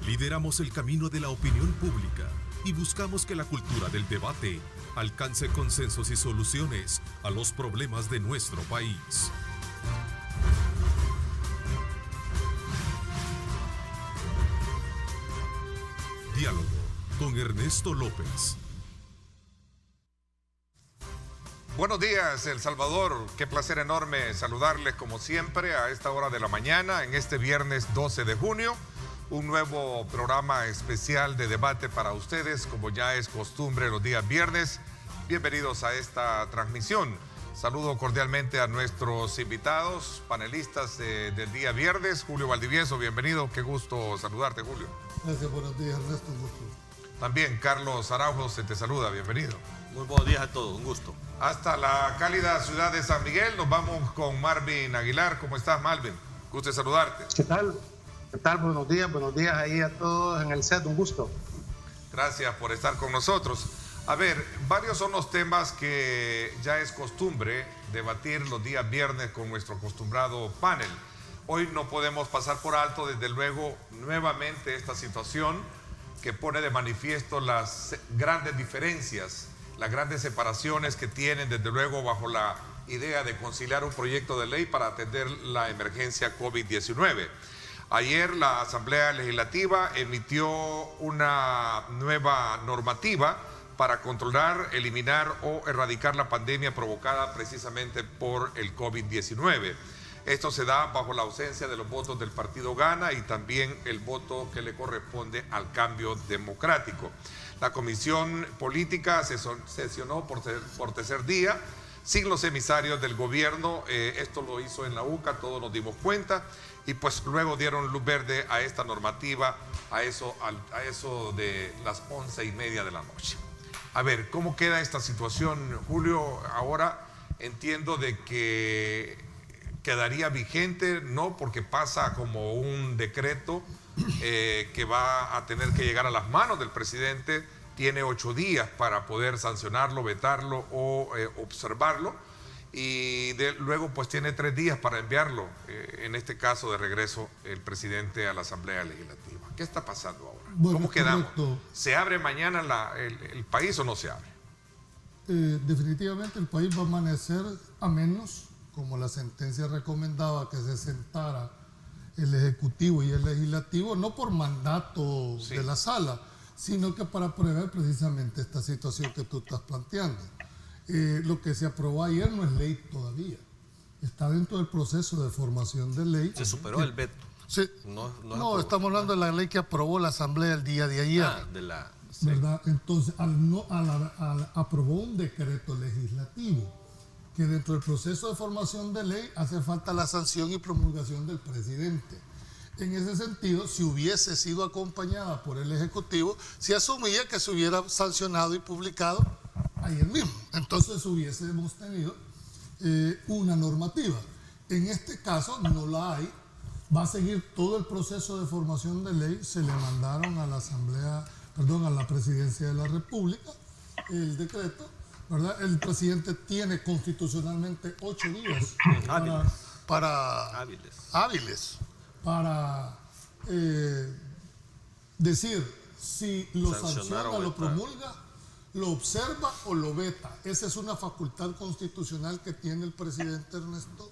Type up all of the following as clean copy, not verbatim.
Lideramos el camino de la opinión pública y buscamos que la cultura del debate alcance consensos y soluciones a los problemas de nuestro país. Diálogo con Ernesto López. Buenos días, El Salvador. Qué placer enorme saludarles como siempre a esta hora de la mañana, en este viernes 12 de junio. Un nuevo programa especial de debate para ustedes, como ya es costumbre los días viernes. Bienvenidos a esta transmisión. Saludo cordialmente a nuestros invitados, panelistas del día viernes. Julio Valdivieso, bienvenido. Qué gusto saludarte, Julio. Gracias, buenos días, Ernesto, un gusto. También Carlos Araujo se te saluda, bienvenido. Muy buenos días a todos, un gusto. Hasta la cálida ciudad de San Miguel nos vamos con Marvin Aguilar. ¿Cómo estás, Marvin? Gusto de saludarte. ¿Qué tal? ¿Qué tal? Buenos días ahí a todos en el set, un gusto. Gracias por estar con nosotros. A ver, varios son los temas que ya es costumbre debatir los días viernes con nuestro acostumbrado panel. Hoy no podemos pasar por alto, desde luego, nuevamente esta situación que pone de manifiesto las grandes diferencias, las grandes separaciones que tienen, desde luego, bajo la idea de conciliar un proyecto de ley para atender la emergencia COVID-19. Ayer la Asamblea Legislativa emitió una nueva normativa para controlar, eliminar o erradicar la pandemia provocada precisamente por el COVID-19. Esto se da bajo la ausencia de los votos del partido Gana y también el voto que le corresponde al Cambio Democrático. La Comisión Política sesionó por tercer día sin los emisarios del gobierno. Esto lo hizo en la UCA, todos nos dimos cuenta, y pues luego dieron luz verde a esta normativa a eso de las 11:30 de la noche. A ver, ¿cómo queda esta situación, Julio? Ahora entiendo de que quedaría vigente, no porque pasa como un decreto que va a tener que llegar a las manos del presidente. Tiene 8 días para poder sancionarlo, vetarlo o observarlo, y luego pues tiene 3 días para enviarlo, en este caso de regreso el presidente a la Asamblea Legislativa. ¿Qué está pasando ahora? Bueno, ¿Cómo quedamos? correcto. ¿Se abre mañana el país o no se abre? Definitivamente el país va a amanecer, a menos, como la sentencia recomendaba, que se sentara el Ejecutivo y el Legislativo, no por mandato de la Sala, sino que para prever precisamente esta situación que tú estás planteando. Lo que se aprobó ayer no es ley todavía, está dentro del proceso de formación de ley. Se superó el veto. Sí. No, estamos hablando de la ley que aprobó la Asamblea el día de ayer. Sí. ¿Verdad? Entonces, aprobó un decreto legislativo que dentro del proceso de formación de ley hace falta la sanción y promulgación del presidente. En ese sentido, si hubiese sido acompañada por el Ejecutivo, se asumía que se hubiera sancionado y publicado ayer mismo. Entonces hubiésemos tenido una normativa. En este caso no la hay. Va a seguir todo el proceso de formación de ley. Se le mandaron a la a la Presidencia de la República el decreto, ¿verdad? El presidente tiene constitucionalmente 8 días hábiles para decir si lo sanciona, lo promulga, lo observa o lo veta. Esa es una facultad constitucional que tiene el presidente, Ernesto,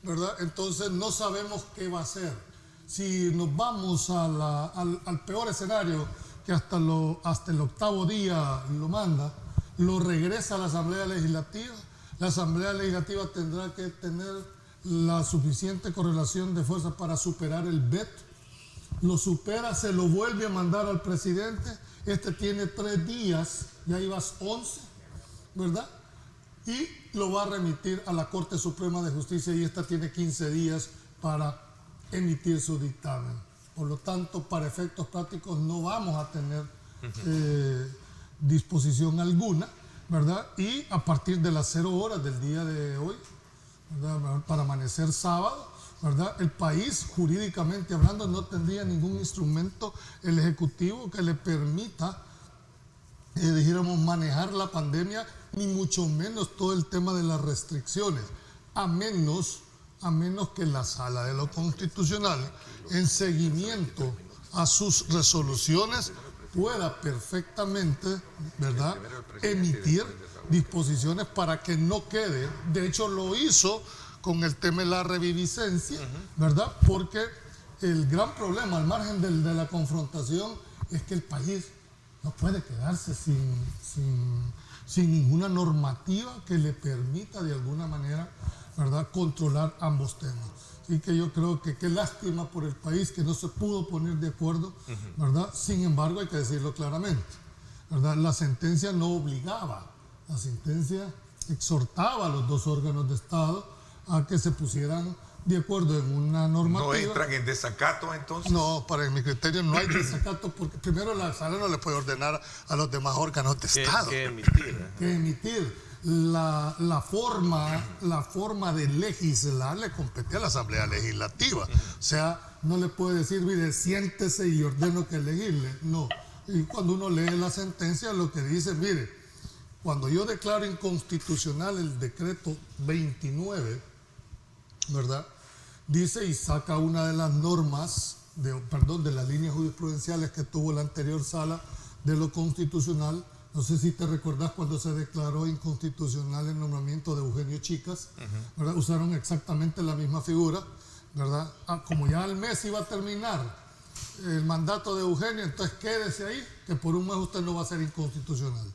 ¿verdad? Entonces no sabemos qué va a hacer. Si nos vamos al peor escenario, que hasta el 8º día lo manda, lo regresa a la Asamblea Legislativa. La Asamblea Legislativa tendrá que tener la suficiente correlación de fuerzas para superar el veto. Lo supera, se lo vuelve a mandar al presidente. Este tiene 3 días, ya ibas 11, ¿verdad? Y lo va a remitir a la Corte Suprema de Justicia, y esta tiene 15 días para emitir su dictamen. Por lo tanto, para efectos prácticos no vamos a tener disposición alguna, ¿verdad? Y a partir de las 0 horas del día de hoy, ¿verdad? Para amanecer sábado, ¿verdad? El país, jurídicamente hablando, no tendría ningún instrumento, el Ejecutivo, que le permita, dijéramos, manejar la pandemia, ni mucho menos todo el tema de las restricciones, a menos que la Sala de lo Constitucional, en seguimiento a sus resoluciones, pueda perfectamente, ¿verdad?, emitir disposiciones para que no quede. De hecho, lo hizo con el tema de la reviviscencia, ¿verdad? Porque el gran problema, al margen de la confrontación, es que el país no puede quedarse sin ninguna normativa que le permita de alguna manera, ¿verdad?, controlar ambos temas. Así que yo creo que qué lástima por el país que no se pudo poner de acuerdo, ¿verdad? Sin embargo, hay que decirlo claramente, ¿verdad? La sentencia no obligaba, la sentencia exhortaba a los dos órganos de Estado a que se pusieran de acuerdo en una normativa. ¿No entran en desacato entonces? No, para mi criterio no hay desacato, porque primero la sala no le puede ordenar a los demás órganos de Estado. Que emitir. Que emitir. La forma de legislar le compete a la Asamblea Legislativa. O sea, no le puede decir, mire, siéntese y ordeno que legisle. No. Y cuando uno lee la sentencia, lo que dice, mire, cuando yo declaro inconstitucional el decreto 29, ¿verdad?, dice y saca una de las normas, de las líneas jurisprudenciales que tuvo la anterior sala de lo constitucional. No sé si te recordás cuando se declaró inconstitucional el nombramiento de Eugenio Chicas, ¿verdad? Usaron exactamente la misma figura, ¿verdad? Como ya al mes iba a terminar el mandato de Eugenio, entonces quédese ahí, que por un mes usted no va a ser inconstitucional.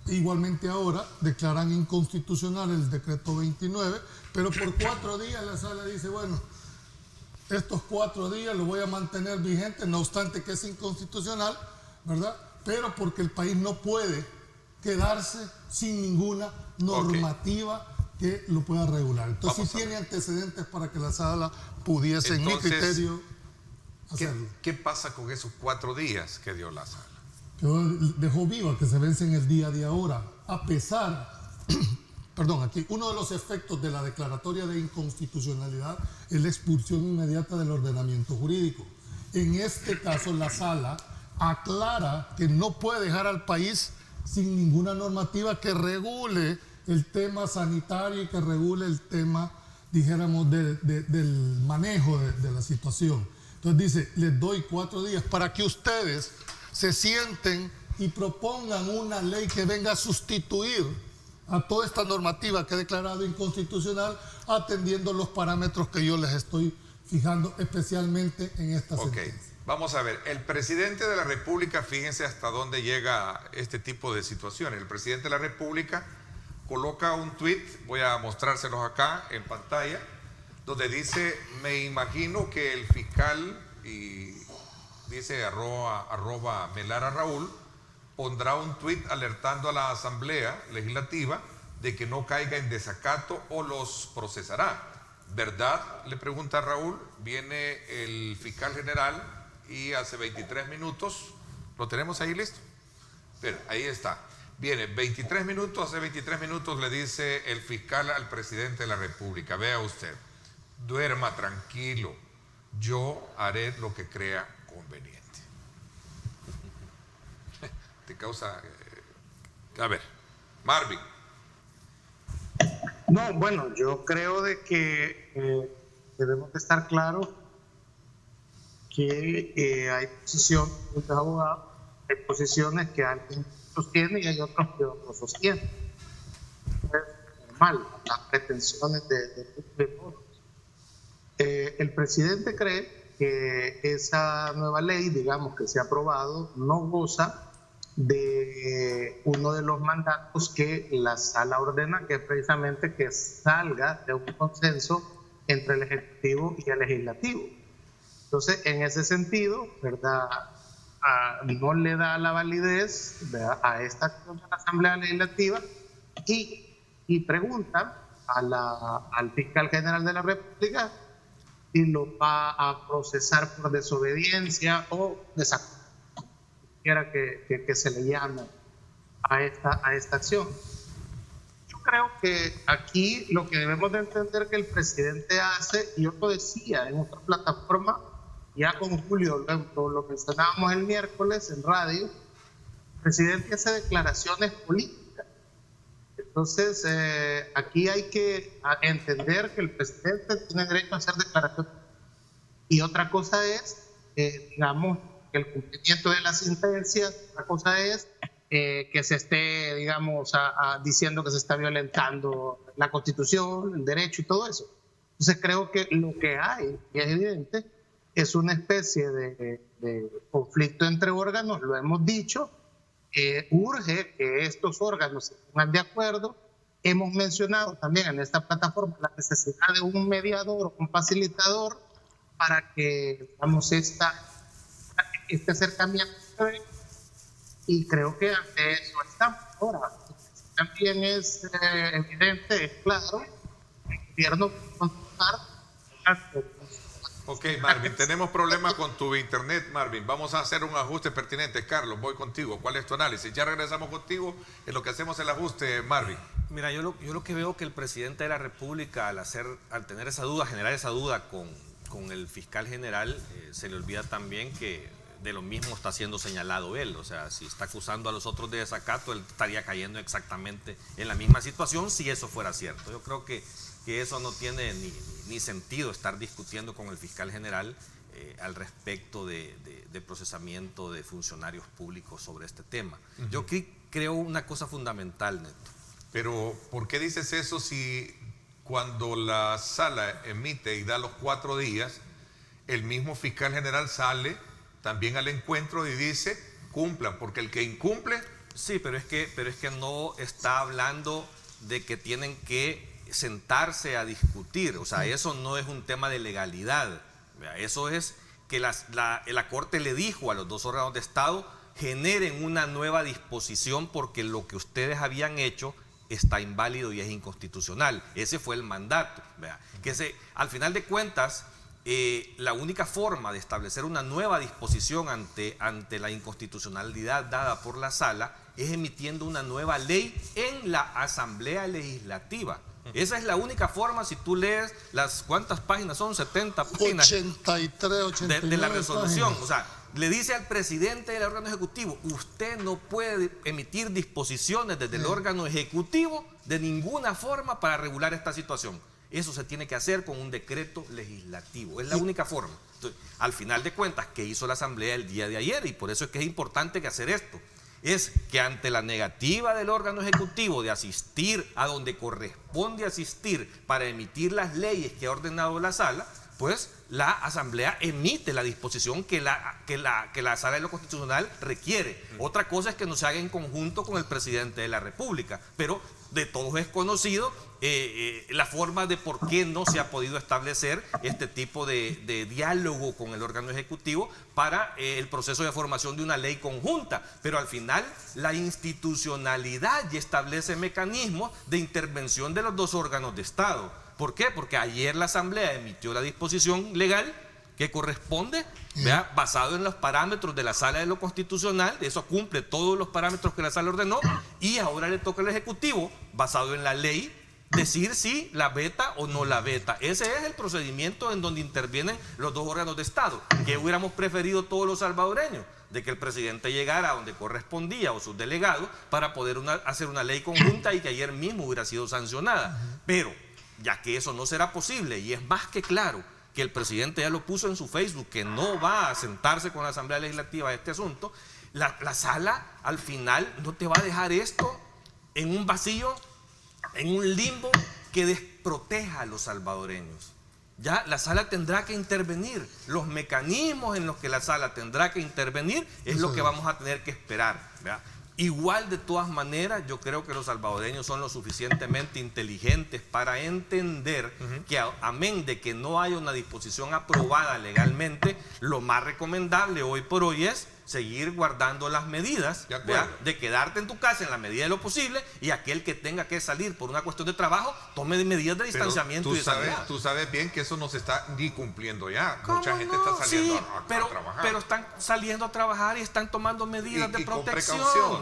Igualmente ahora declaran inconstitucional el decreto 29, pero por 4 días la sala dice, bueno, estos 4 días lo voy a mantener vigente, no obstante que es inconstitucional, ¿verdad?, pero porque el país no puede quedarse sin ninguna normativa que lo pueda regular. Entonces sí tiene antecedentes para que la sala pudiese, en mi criterio, hacerlo. ¿Qué pasa con esos 4 días que dio la sala? Dejó viva que se vence en el día de ahora, a pesar, aquí uno de los efectos de la declaratoria de inconstitucionalidad es la expulsión inmediata del ordenamiento jurídico. En este caso la sala aclara que no puede dejar al país sin ninguna normativa que regule el tema sanitario y que regule el tema, dijéramos, del manejo de la situación. Entonces dice, les doy 4 días para que ustedes se sienten y propongan una ley que venga a sustituir a toda esta normativa que he declarado inconstitucional, atendiendo los parámetros que yo les estoy fijando, especialmente en esta sentencia. Vamos a ver, el presidente de la República, fíjense hasta dónde llega este tipo de situaciones. El presidente de la República coloca un tuit, voy a mostrárselos acá en pantalla, donde dice, me imagino que el fiscal, y dice arroba Melara Raúl, pondrá un tuit alertando a la Asamblea Legislativa de que no caiga en desacato o los procesará. ¿Verdad?, le pregunta Raúl. Viene el fiscal general y hace 23 minutos, ¿lo tenemos ahí listo? Pero ahí está. Viene 23 minutos, hace 23 minutos le dice el fiscal al presidente de la República, vea usted, duerma tranquilo, yo haré lo que crea conveniente. Te causa... a ver, Marvin. No, bueno, yo creo de que debemos de estar claros que hay posiciones de abogados, hay posiciones que alguien sostiene y hay otros que otros sostienen. Es normal, las pretensiones de todos. El presidente cree que esa nueva ley, digamos, que se ha aprobado, no goza de uno de los mandatos que la sala ordena, que es precisamente que salga de un consenso entre el Ejecutivo y el Legislativo. Entonces, en ese sentido, ¿verdad?, no le da la validez, ¿verdad?, a esta acción de la Asamblea Legislativa y pregunta al fiscal general de la República si lo va a procesar por desobediencia o desacuerdo, quiera que se le llame a esta acción. Yo creo que aquí lo que debemos de entender que el presidente hace, y yo lo decía en otra plataforma, ya con Julio, lo mencionábamos el miércoles en radio, el presidente hace declaraciones políticas. Entonces, aquí hay que entender que el presidente tiene derecho a hacer declaraciones. Y otra cosa es, digamos, el cumplimiento de las sentencias. Otra cosa es que se esté, digamos, diciendo que se está violentando la Constitución, el derecho y todo eso. Entonces creo que lo que hay, y es evidente, es una especie de conflicto entre órganos, lo hemos dicho, urge que estos órganos se pongan de acuerdo. Hemos mencionado también en esta plataforma la necesidad de un mediador o un facilitador para que, digamos, este acercamiento, y creo que ante eso estamos. Ahora, también es evidente, es claro, el gobierno controlar. Ok, Marvin, tenemos problemas con tu internet, Marvin. Vamos a hacer un ajuste pertinente. Carlos, voy contigo. ¿Cuál es tu análisis? Ya regresamos contigo en lo que hacemos el ajuste, Marvin. Mira, yo lo que veo que el presidente de la República, al tener esa duda, generar esa duda con el fiscal general, se le olvida también que de lo mismo está siendo señalado él. O sea, si está acusando a los otros de desacato, él estaría cayendo exactamente en la misma situación si eso fuera cierto. Yo creo que eso no tiene ni sentido estar discutiendo con el fiscal general al respecto de procesamiento de funcionarios públicos sobre este tema. Yo creo una cosa fundamental, Neto. Pero, ¿por qué dices eso si cuando la sala emite y da los 4 días, el mismo fiscal general sale también al encuentro y dice, cumplan, porque el que incumple... Sí, pero es que no está hablando de que tienen que sentarse a discutir. O sea, eso no es un tema de legalidad. Eso es que la Corte le dijo a los 2 órganos de Estado, generen una nueva disposición porque lo que ustedes habían hecho está inválido y es inconstitucional. Ese fue el mandato. Al final de cuentas, la única forma de establecer una nueva disposición ante la inconstitucionalidad dada por la sala es emitiendo una nueva ley en la Asamblea Legislativa. Esa es la única forma. Si tú lees ¿cuántas páginas son? 70 páginas 83, 89 de la resolución. páginas. O sea, le dice al presidente del órgano ejecutivo, usted no puede emitir disposiciones desde el órgano ejecutivo de ninguna forma para regular esta situación. Eso se tiene que hacer con un decreto legislativo. Es la única forma. Entonces, al final de cuentas, ¿qué hizo la Asamblea el día de ayer? Y por eso es que es importante que hacer esto. Es que ante la negativa del órgano ejecutivo de asistir a donde corresponde asistir para emitir las leyes que ha ordenado la sala, pues la Asamblea emite la disposición que la Sala de lo Constitucional requiere. Otra cosa es que no se haga en conjunto con el presidente de la República, pero de todos es conocido la forma de por qué no se ha podido establecer este tipo de diálogo con el órgano ejecutivo para el proceso de formación de una ley conjunta. Pero al final la institucionalidad ya establece mecanismos de intervención de los 2 órganos de Estado. ¿Por qué? Porque ayer la Asamblea emitió la disposición legal que corresponde, basado en los parámetros de la Sala de lo Constitucional. Eso cumple todos los parámetros que la Sala ordenó, y ahora le toca al Ejecutivo, basado en la ley, decir si la veta o no la veta. Ese es el procedimiento en donde intervienen los 2 órganos de Estado. ¿Qué hubiéramos preferido todos los salvadoreños? De que el presidente llegara a donde correspondía o sus delegados para poder hacer una ley conjunta y que ayer mismo hubiera sido sancionada. Pero ya que eso no será posible, y es más que claro que el presidente ya lo puso en su Facebook, que no va a sentarse con la Asamblea Legislativa a este asunto, la sala al final no te va a dejar esto en un vacío, en un limbo que desproteja a los salvadoreños. Ya la sala tendrá que intervenir. Los mecanismos en los que la sala tendrá que intervenir es lo que vamos a tener que esperar, ¿verdad? Igual, de todas maneras, yo creo que los salvadoreños son lo suficientemente inteligentes para entender que, amén de que no haya una disposición aprobada legalmente, lo más recomendable hoy por hoy es seguir guardando las medidas, de quedarte en tu casa en la medida de lo posible, y aquel que tenga que salir por una cuestión de trabajo, tome medidas de distanciamiento. Tú sabes bien que eso no se está ni cumpliendo ya. Mucha gente está saliendo a trabajar. Pero están saliendo a trabajar y están tomando medidas de protección.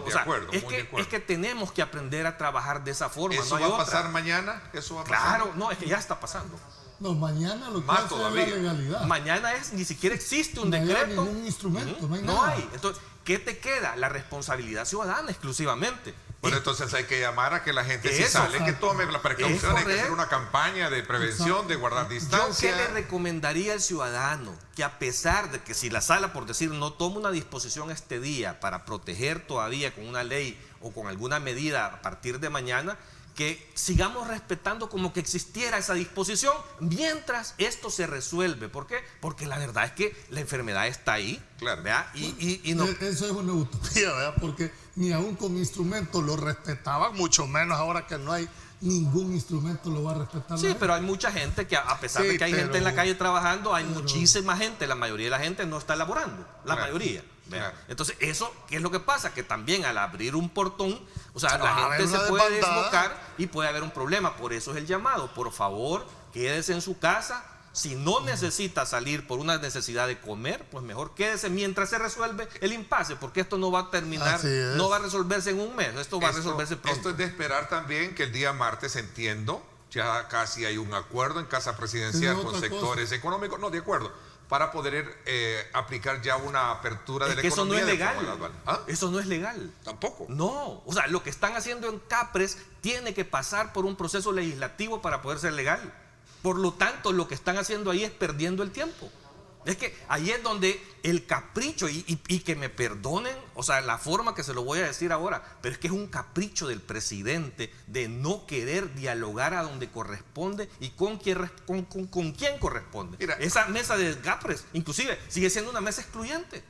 De acuerdo, es que tenemos que aprender a trabajar de esa forma. ¿Eso va a pasar mañana? ¿Eso va a pasar? Claro, no, es que ya está pasando. No, mañana lo que hace es la legalidad. Mañana ni siquiera existe un decreto. No hay ningún instrumento, no hay no nada. hay. Entonces, ¿qué te queda? La responsabilidad ciudadana exclusivamente. Bueno, entonces hay que llamar a que la gente si Eso, sale, que tome la precaución, hay que hacer correcto. una campaña de prevención, Exacto. de guardar ¿Yo distancia. qué le recomendaría al ciudadano? Que a pesar de que si la sala, por decir, no toma una disposición este día para proteger todavía con una ley o con alguna medida a partir de mañana, que sigamos respetando como que existiera esa disposición mientras esto se resuelve. ¿Por qué? Porque la verdad es que la enfermedad está ahí. Claro. ¿Verdad? Y no. Eso es una utopía, ¿verdad? Porque ni aún con instrumentos lo respetaban, mucho menos ahora que no hay ningún instrumento lo va a respetar. Sí, pero hay mucha gente que a pesar Sí, de que hay gente en la calle trabajando, hay pero- muchísima gente, la mayoría de la gente no está laborando, la Claro, mayoría. ¿Ve? claro. Entonces, eso, ¿qué es lo que pasa? Que también al abrir un portón, o sea, Va a la haber gente se una puede desbandada. desbocar y puede haber un problema. Por eso es el llamado. Por favor, quédese en su casa. Si no necesita salir por una necesidad de comer, pues mejor quédese mientras se resuelve el impasse, porque esto no va a terminar, Así es. no va a resolverse en un mes, esto va a resolverse pronto. Esto es de esperar también que el día martes, entiendo, ya casi hay un acuerdo en Casa Presidencial Tiene con otra sectores económicos, no, de acuerdo, para poder aplicar ya una apertura de Es la que eso no economía. es de legal. forma gradual. ¿Ah? Eso no es legal. Tampoco. No, o sea, lo que están haciendo en Capres tiene que pasar por un proceso legislativo para poder ser legal. Por lo tanto, lo que están haciendo ahí es perdiendo el tiempo. Es que ahí es donde el capricho, y que me perdonen, o sea, la forma que se lo voy a decir ahora, pero es que es un capricho del presidente de no querer dialogar a donde corresponde y con quién corresponde. Mira, esa mesa de Capres, inclusive, sigue siendo una mesa excluyente.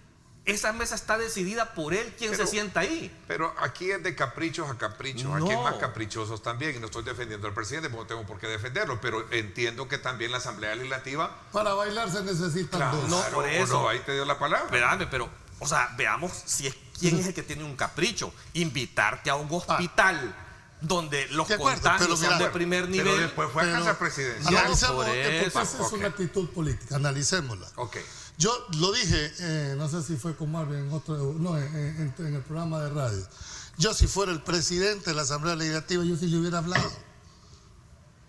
Esa mesa está decidida por él, quien Pero- se sienta ahí. Pero aquí es de caprichos a caprichos, No. aquí hay más caprichosos también, y no estoy defendiendo al presidente porque no tengo por qué defenderlo, pero entiendo que también la Asamblea Legislativa, Para bailar se necesitan dos. No, por eso. ahí te dio la palabra. Espérame, pero, o sea, veamos si es quién es el que tiene un capricho. Invitarte a un hospital donde los De acuerdo, contagios pero son mira, de primer Pero nivel. después fue a Pero Casa Presidencial. Analicemos, por eso. porque esa es una Ok. actitud política, analicémosla. Ok. Yo lo dije, no sé si fue con Marvin en otro, no, en el programa de radio. Yo si fuera el presidente de la Asamblea Legislativa, yo sí le hubiera hablado.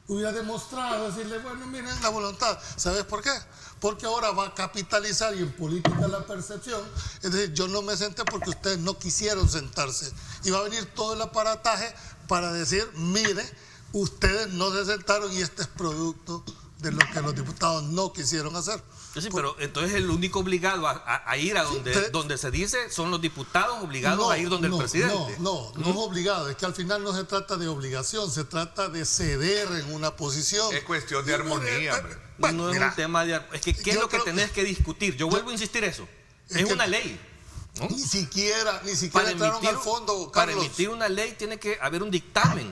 Hubiera demostrado, decirle, bueno, miren la voluntad. ¿Sabes por qué? Porque ahora va a capitalizar y en política la percepción. Es decir, yo no me senté porque ustedes no quisieron sentarse. Y va a venir todo el aparataje para decir, mire, ustedes no se sentaron y este es producto de lo que los diputados no quisieron hacer. Sí, pero entonces el único obligado a ir a donde se dice son los diputados obligados a ir donde el presidente. No es obligado, es que al final no se trata de obligación, se trata de ceder en una posición. Es cuestión de armonía, hombre. Bueno, no es mira, un tema de... Es que, ¿qué es yo lo que creo- tenés que discutir? Yo vuelvo a insistir eso. Es Es que- una ley. ¿no? Ni siquiera Para entraron emitir, al fondo, para Carlos. emitir una ley tiene que haber un dictamen.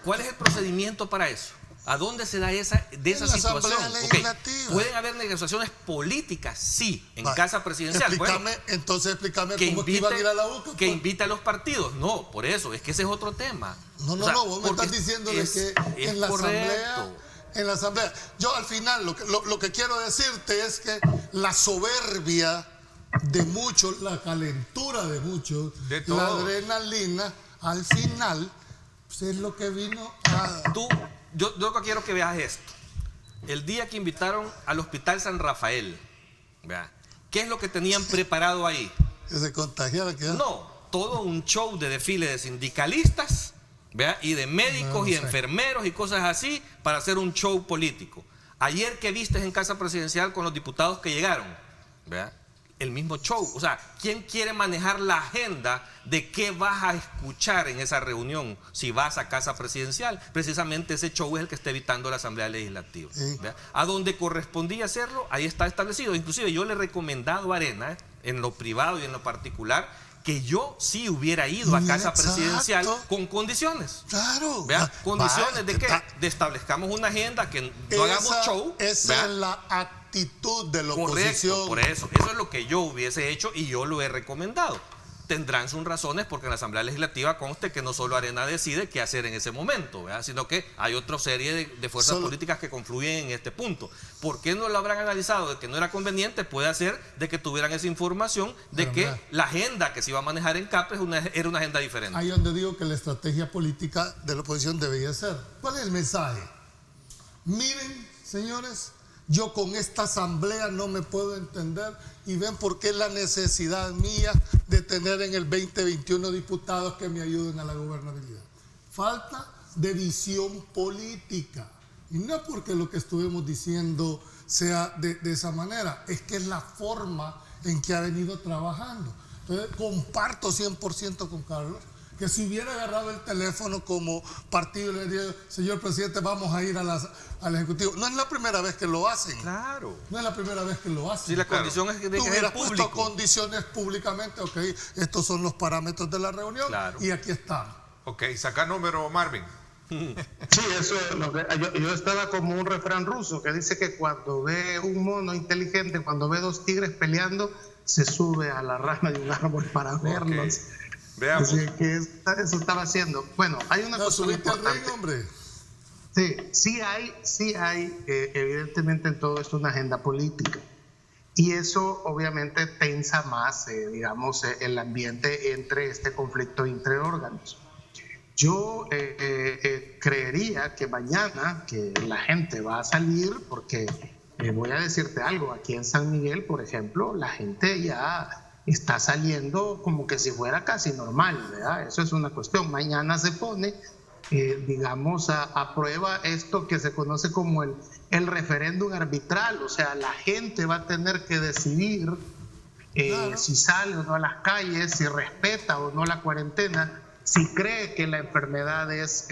¿Cuál es el procedimiento para eso? ¿A dónde se da esa En situación? la Asamblea Ok, Legislativa. ¿pueden haber negociaciones políticas? Sí, en Va, Casa Presidencial. Bueno, Explícame que cómo es que iban a ir a la UCA. que pues. invita a los partidos. No, por eso, es que ese es otro tema. No, O sea, vos me porque estás diciendo de es- que es en la correcto. Asamblea... En la Asamblea. Yo al final lo que quiero decirte es que la soberbia de muchos, la calentura de muchos, De la todo. adrenalina, al final, pues es lo que vino a... Yo lo que quiero que veas esto. El día que invitaron al Hospital San Rafael, ¿verdad? ¿Qué es lo que tenían preparado ahí? Que se contagiara. No, todo un show de desfile de sindicalistas, ¿verdad? Y de médicos No y sé. enfermeros y cosas así para hacer un show político. Ayer que viste en Casa Presidencial con los diputados que llegaron, ¿verdad? El mismo show. O sea, ¿quién quiere manejar la agenda de qué vas a escuchar en esa reunión si vas a Casa Presidencial? Precisamente ese show es el que está evitando la Asamblea Legislativa. Sí. ¿Verdad? A donde correspondía hacerlo, ahí está establecido. Inclusive yo le he recomendado a Arena, en lo privado y en lo particular, que yo sí hubiera ido a Casa Exacto. Presidencial con condiciones. Claro. ¿Verdad? Ah, Condiciones vaya, de que ta- establezcamos una agenda, que no hagamos show. Esa ¿verdad? es la actitud de la Correcto, oposición. por eso. Eso es lo que yo hubiese hecho y yo lo he recomendado. Tendrán sus razones porque en la Asamblea Legislativa conste que no solo Arena decide qué hacer en ese momento, ¿verdad? Sino que hay otra serie de fuerzas políticas que confluyen en este punto. ¿Por qué no lo habrán analizado de que no era conveniente? Puede ser de que tuvieran esa información de Pero que mira, la agenda que se iba a manejar en Capres era una agenda diferente. Ahí donde digo que la estrategia política de la oposición debería ser. ¿Cuál es el mensaje? Miren, señores, yo con esta asamblea no me puedo entender y ven por qué la necesidad mía de tener en el 2021 diputados que me ayuden a la gobernabilidad. Falta de visión política. Y no porque lo que estuvimos diciendo sea de esa manera, es que es la forma en que ha venido trabajando. Entonces, comparto 100% con Carlos, que si hubiera agarrado el teléfono como partido y le diría, señor presidente, vamos a ir al Ejecutivo. No es la primera vez que lo hacen. Claro. No es la primera vez que lo hacen. Si la condición es de que es hubieras público. puesto condiciones públicamente, ok, estos son los parámetros de la reunión, claro, y aquí están. Ok, saca número, Marvin. Sí, eso yo estaba como un refrán ruso que dice que cuando ve un mono inteligente, cuando ve dos tigres peleando, se sube a la rama de un árbol para verlos. Okay. Veamos. Así que eso estaba haciendo. Bueno, hay una cosa importante. Rey, hombre. Sí hay evidentemente en todo esto una agenda política. Y eso obviamente tensa más, digamos, el ambiente entre este conflicto entre órganos. Yo creería que mañana que la gente va a salir, porque voy a decirte algo, aquí en San Miguel, por ejemplo, la gente ya está saliendo como que si fuera casi normal, ¿verdad? Eso es una cuestión. Mañana se pone, digamos, a prueba esto que se conoce como el referéndum arbitral, o sea, la gente va a tener que decidir claro, si sale o no a las calles, si respeta o no la cuarentena, si cree que la enfermedad es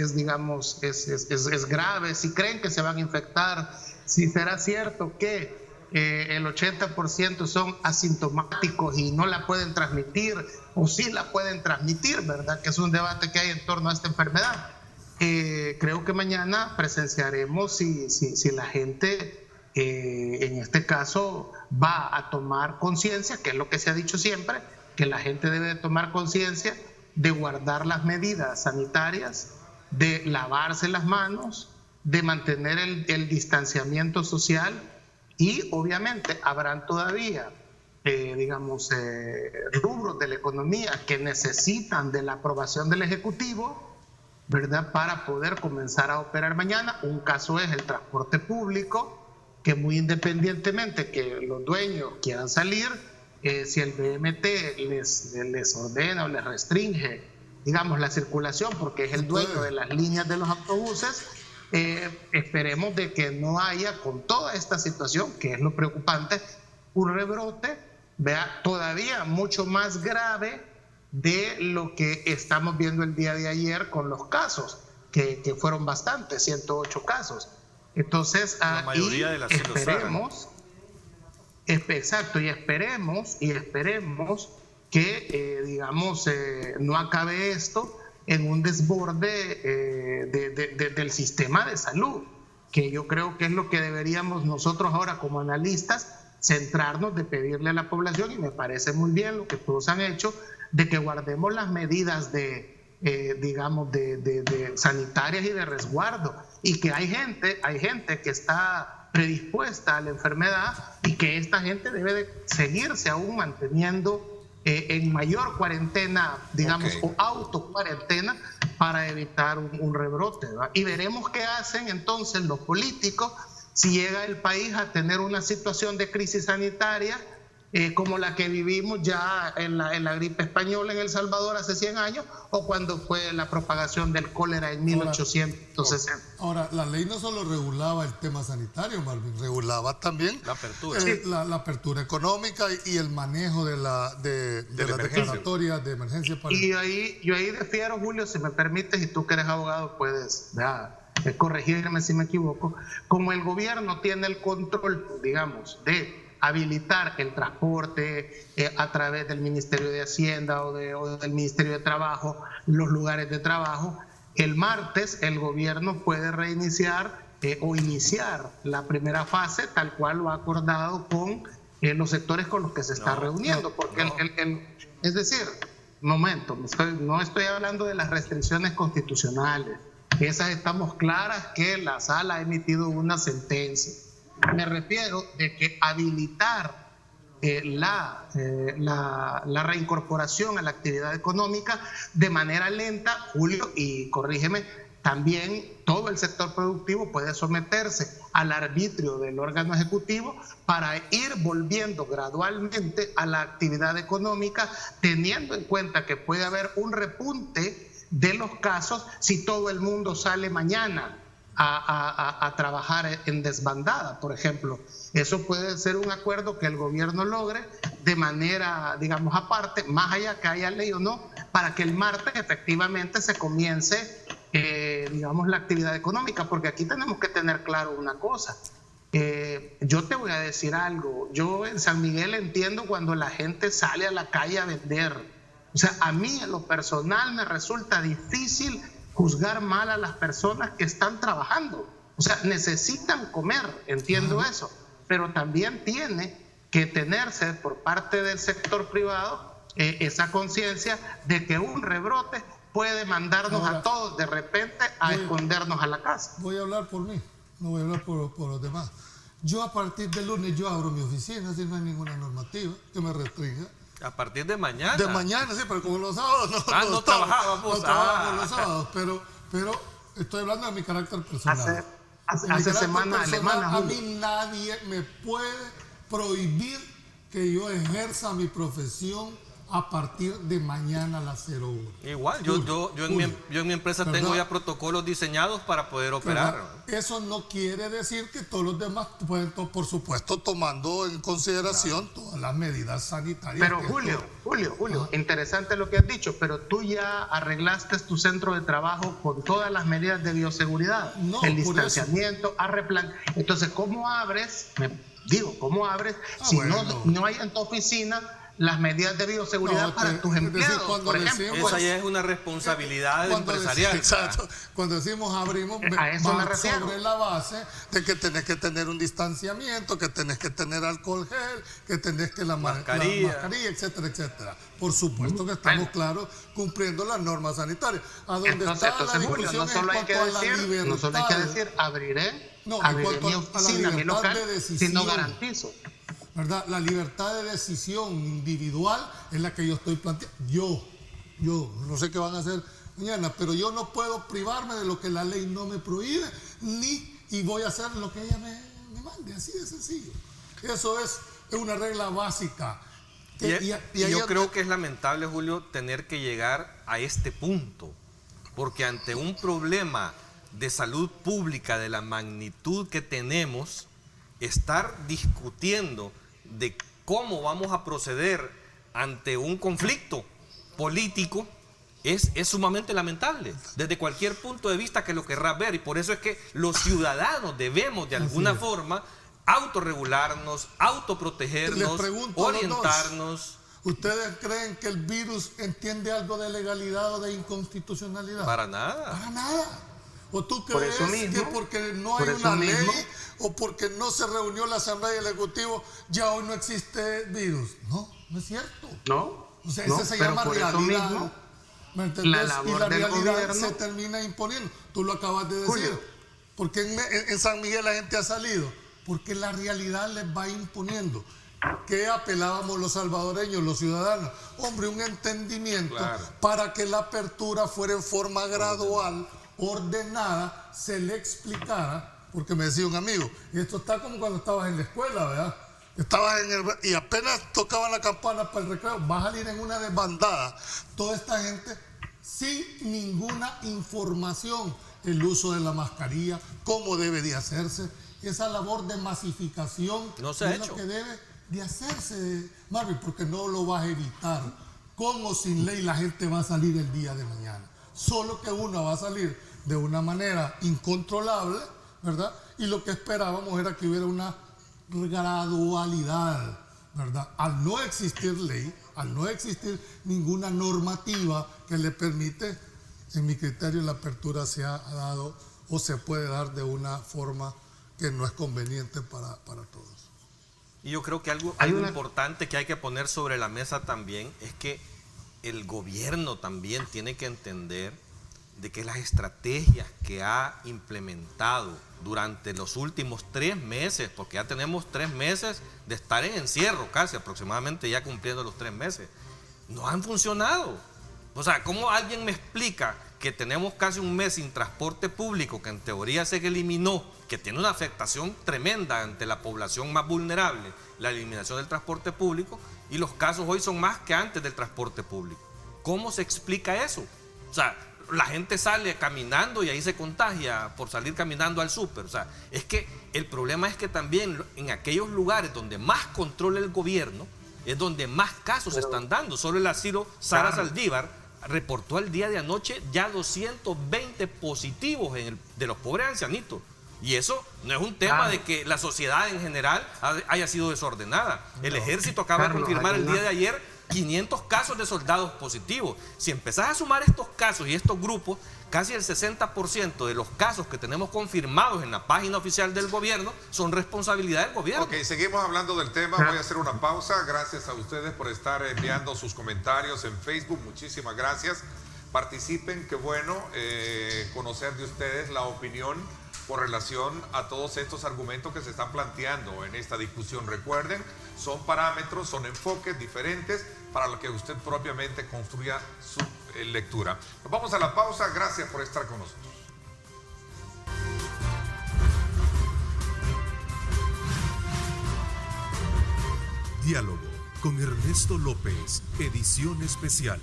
grave, si creen que se van a infectar, si será cierto que el 80% son asintomáticos y no la pueden transmitir, o sí la pueden transmitir, ¿verdad? Que es un debate que hay en torno a esta enfermedad. Creo que mañana presenciaremos si la gente, en este caso, va a tomar conciencia, que es lo que se ha dicho siempre, que la gente debe tomar conciencia de guardar las medidas sanitarias, de lavarse las manos, de mantener el distanciamiento social, y obviamente habrán todavía, rubros de la economía que necesitan de la aprobación del Ejecutivo, ¿verdad?, para poder comenzar a operar mañana. Un caso es el transporte público, que muy independientemente que los dueños quieran salir, si el BMT les ordena o les restringe, digamos, la circulación, porque es el dueño de las líneas de los autobuses, esperemos de que no haya, con toda esta situación, que es lo preocupante, un rebrote, vea, todavía mucho más grave de lo que estamos viendo el día de ayer con los casos, que fueron bastantes, 108 casos. Entonces, la mayoría de las esperemos, exacto, y esperemos que, no acabe esto en un desborde del sistema de salud, que yo creo que es lo que deberíamos nosotros ahora como analistas centrarnos, de pedirle a la población, y me parece muy bien lo que todos han hecho, de que guardemos las medidas de sanitarias y de resguardo, y que hay gente que está predispuesta a la enfermedad, y que esta gente debe de seguirse aún manteniendo en mayor cuarentena, digamos, o autocuarentena, para evitar un rebrote, ¿verdad? Y veremos qué hacen entonces los políticos si llega el país a tener una situación de crisis sanitaria como la que vivimos ya en la gripe española en El Salvador hace 100 años, o cuando fue la propagación del cólera en 1860. Ahora, la ley no solo regulaba el tema sanitario, Marvin, regulaba también la apertura, la apertura económica y el manejo de las declaratorias de emergencia. Y yo ahí difiero, Julio, si me permites, y tú que eres abogado puedes corregirme si me equivoco. Como el gobierno tiene el control, digamos, de habilitar el transporte a través del Ministerio de Hacienda o del Ministerio de Trabajo, los lugares de trabajo, el martes el gobierno puede reiniciar o iniciar la primera fase tal cual lo ha acordado con los sectores con los que se está reuniendo, porque es decir, momento, no estoy hablando de las restricciones constitucionales, esas estamos claras que la sala ha emitido una sentencia. Me refiero de que habilitar la reincorporación a la actividad económica de manera lenta, Julio, y corrígeme, también todo el sector productivo puede someterse al arbitrio del órgano ejecutivo para ir volviendo gradualmente a la actividad económica, teniendo en cuenta que puede haber un repunte de los casos si todo el mundo sale mañana a trabajar en desbandada, por ejemplo. Eso puede ser un acuerdo que el gobierno logre de manera, digamos, aparte, más allá que haya ley o no, para que el martes efectivamente se comience, digamos, la actividad económica, porque aquí tenemos que tener claro una cosa. Yo te voy a decir algo. Yo en San Miguel entiendo cuando la gente sale a la calle a vender. O sea, a mí en lo personal me resulta difícil juzgar mal a las personas que están trabajando. O sea, necesitan comer, entiendo eso, pero también tiene que tenerse por parte del sector privado esa conciencia de que un rebrote puede mandarnos a todos de repente a escondernos a la casa. Voy a hablar por mí, no voy a hablar por los demás. Yo a partir del lunes yo abro mi oficina, si no hay ninguna normativa que me restrinja. A partir de mañana. De mañana, sí, pero como los sábados no trabajábamos. No trabajamos los sábados, pero estoy hablando de mi carácter personal. Hace semanas, a mí nadie me puede prohibir que yo ejerza mi profesión a partir de mañana a las 0 horas. Igual, yo en mi empresa tengo ya protocolos diseñados para poder operar. ¿Verdad? Eso no quiere decir que todos los demás pueden, por supuesto, tomando en consideración todas las medidas sanitarias. Pero Julio, interesante lo que has dicho, pero tú ya arreglaste tu centro de trabajo con todas las medidas de bioseguridad, el distanciamiento, entonces, ¿cómo abres? ¿Cómo abres si no hay en tu oficina las medidas de bioseguridad para tus empleados, por ejemplo? Esa ya es una responsabilidad empresarial. Exacto. Cuando decimos abrimos, a eso me refiero. Sobre la base de que tenés que tener un distanciamiento, que tenés que tener alcohol gel, que tenés que la mascarilla, etcétera, etcétera. Por supuesto que estamos claros cumpliendo las normas sanitarias. A donde entonces, está la Julio, discusión no solo hay que decir abriré mi oficina, mi local, sino garantizo. ¿Verdad? La libertad de decisión individual es la que yo estoy planteando. Yo no sé qué van a hacer mañana, pero yo no puedo privarme de lo que la ley no me prohíbe, y voy a hacer lo que ella me mande, así de sencillo. Eso es una regla básica. Yo creo que es lamentable, Julio, tener que llegar a este punto, porque ante un problema de salud pública de la magnitud que tenemos, estar discutiendo de cómo vamos a proceder ante un conflicto político es sumamente lamentable desde cualquier punto de vista que lo querrás ver, y por eso es que los ciudadanos debemos de alguna forma autorregularnos, autoprotegernos, orientarnos. ¿Ustedes creen que el virus entiende algo de legalidad o de inconstitucionalidad? Para nada. Para nada. ¿O tú crees que porque no hay una ley o porque no se reunió la Asamblea y el Ejecutivo ya hoy no existe virus? No es cierto. No. O sea, ese se llama realidad. ¿Me entendés? Y la realidad se termina imponiendo. Tú lo acabas de decir. Julio. ¿Por qué en San Miguel la gente ha salido? Porque la realidad les va imponiendo. ¿Qué apelábamos los salvadoreños, los ciudadanos? Hombre, un entendimiento para que la apertura fuera en forma gradual, ordenada, se le explicara, porque me decía un amigo, y esto está como cuando estabas en la escuela, ¿verdad? Estabas y apenas tocaban la campana para el recreo, vas a salir en una desbandada. Toda esta gente sin ninguna información, el uso de la mascarilla, cómo debe de hacerse, esa labor de masificación no se ha hecho. Lo que debe de hacerse, Marvin, porque no lo vas a evitar. Con o sin ley la gente va a salir el día de mañana. Solo que uno va a salir de una manera incontrolable, ¿verdad? Y lo que esperábamos era que hubiera una gradualidad, ¿verdad? Al no existir ley, al no existir ninguna normativa que le permite, en mi criterio, la apertura se ha dado o se puede dar de una forma que no es conveniente para todos. Y yo creo que algo importante que hay que poner sobre la mesa también es que el gobierno también tiene que entender de que las estrategias que ha implementado durante los últimos 3 meses, porque ya tenemos 3 meses de estar en encierro, casi aproximadamente ya cumpliendo los 3 meses, no han funcionado. O sea, ¿cómo alguien me explica que tenemos casi un mes sin transporte público, que en teoría se eliminó, que tiene una afectación tremenda ante la población más vulnerable, la eliminación del transporte público, y los casos hoy son más que antes del transporte público. ¿Cómo se explica eso? O sea, la gente sale caminando y ahí se contagia por salir caminando al súper. O sea, es que el problema es que también en aquellos lugares donde más controla el gobierno es donde más casos se están dando. Solo el asilo Sara Saldívar reportó el día de anoche ya 220 positivos de los pobres ancianitos. Y eso no es un tema de que la sociedad en general haya sido desordenada. El ejército acaba de confirmar el día de ayer 500 casos de soldados positivos. Si empezás a sumar estos casos y estos grupos, casi el 60% de los casos que tenemos confirmados en la página oficial del gobierno son responsabilidad del gobierno. Ok, seguimos hablando del tema. Voy a hacer una pausa. Gracias a ustedes por estar enviando sus comentarios en Facebook. Muchísimas gracias. Participen, qué bueno conocer de ustedes la opinión con relación a todos estos argumentos que se están planteando en esta discusión. Recuerden, son parámetros, son enfoques diferentes para lo que usted propiamente construya su lectura. Nos vamos a la pausa. Gracias por estar con nosotros. Diálogo con Ernesto López, edición especial.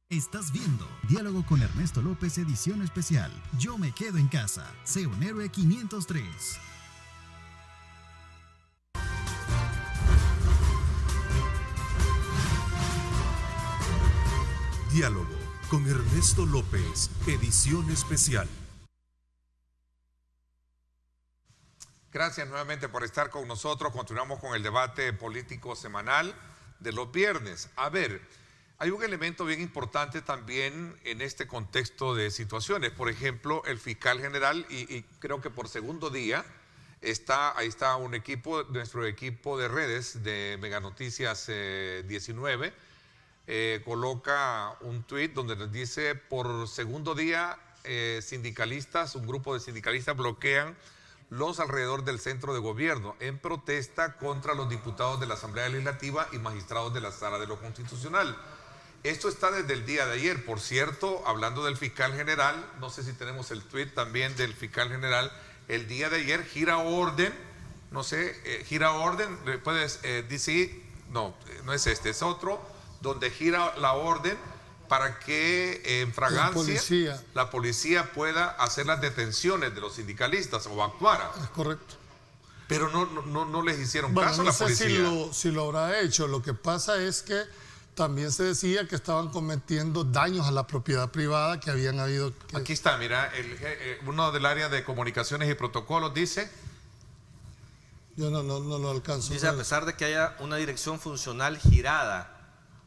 Estás viendo Diálogo con Ernesto López, edición especial. Yo me quedo en casa. Sé un héroe 503. Diálogo con Ernesto López, edición especial. Gracias nuevamente por estar con nosotros. Continuamos con el debate político semanal de los viernes. A ver, hay un elemento bien importante también en este contexto de situaciones. Por ejemplo, el fiscal general, y creo que por segundo día, ahí está un equipo, nuestro equipo de redes de Mega Noticias 19, coloca un tuit donde nos dice: por segundo día, un grupo de sindicalistas bloquean los alrededor del centro de gobierno en protesta contra los diputados de la Asamblea Legislativa y magistrados de la Sala de lo Constitucional. Esto está desde el día de ayer. Por cierto, hablando del fiscal general, no sé si tenemos el tuit también del fiscal general, el día de ayer gira orden, gira orden, puedes decir, no es este, es otro, donde gira la orden para que en fragancia la policía pueda hacer las detenciones de los sindicalistas o actuara. Es correcto. Pero no les hicieron caso a la policía. No sé si lo habrá hecho. Lo que pasa es que también se decía que estaban cometiendo daños a la propiedad privada, que habían habido... Aquí está, mira, uno del área de comunicaciones y protocolos dice... Yo no lo alcanzo. Dice, a pesar de que haya una dirección funcional girada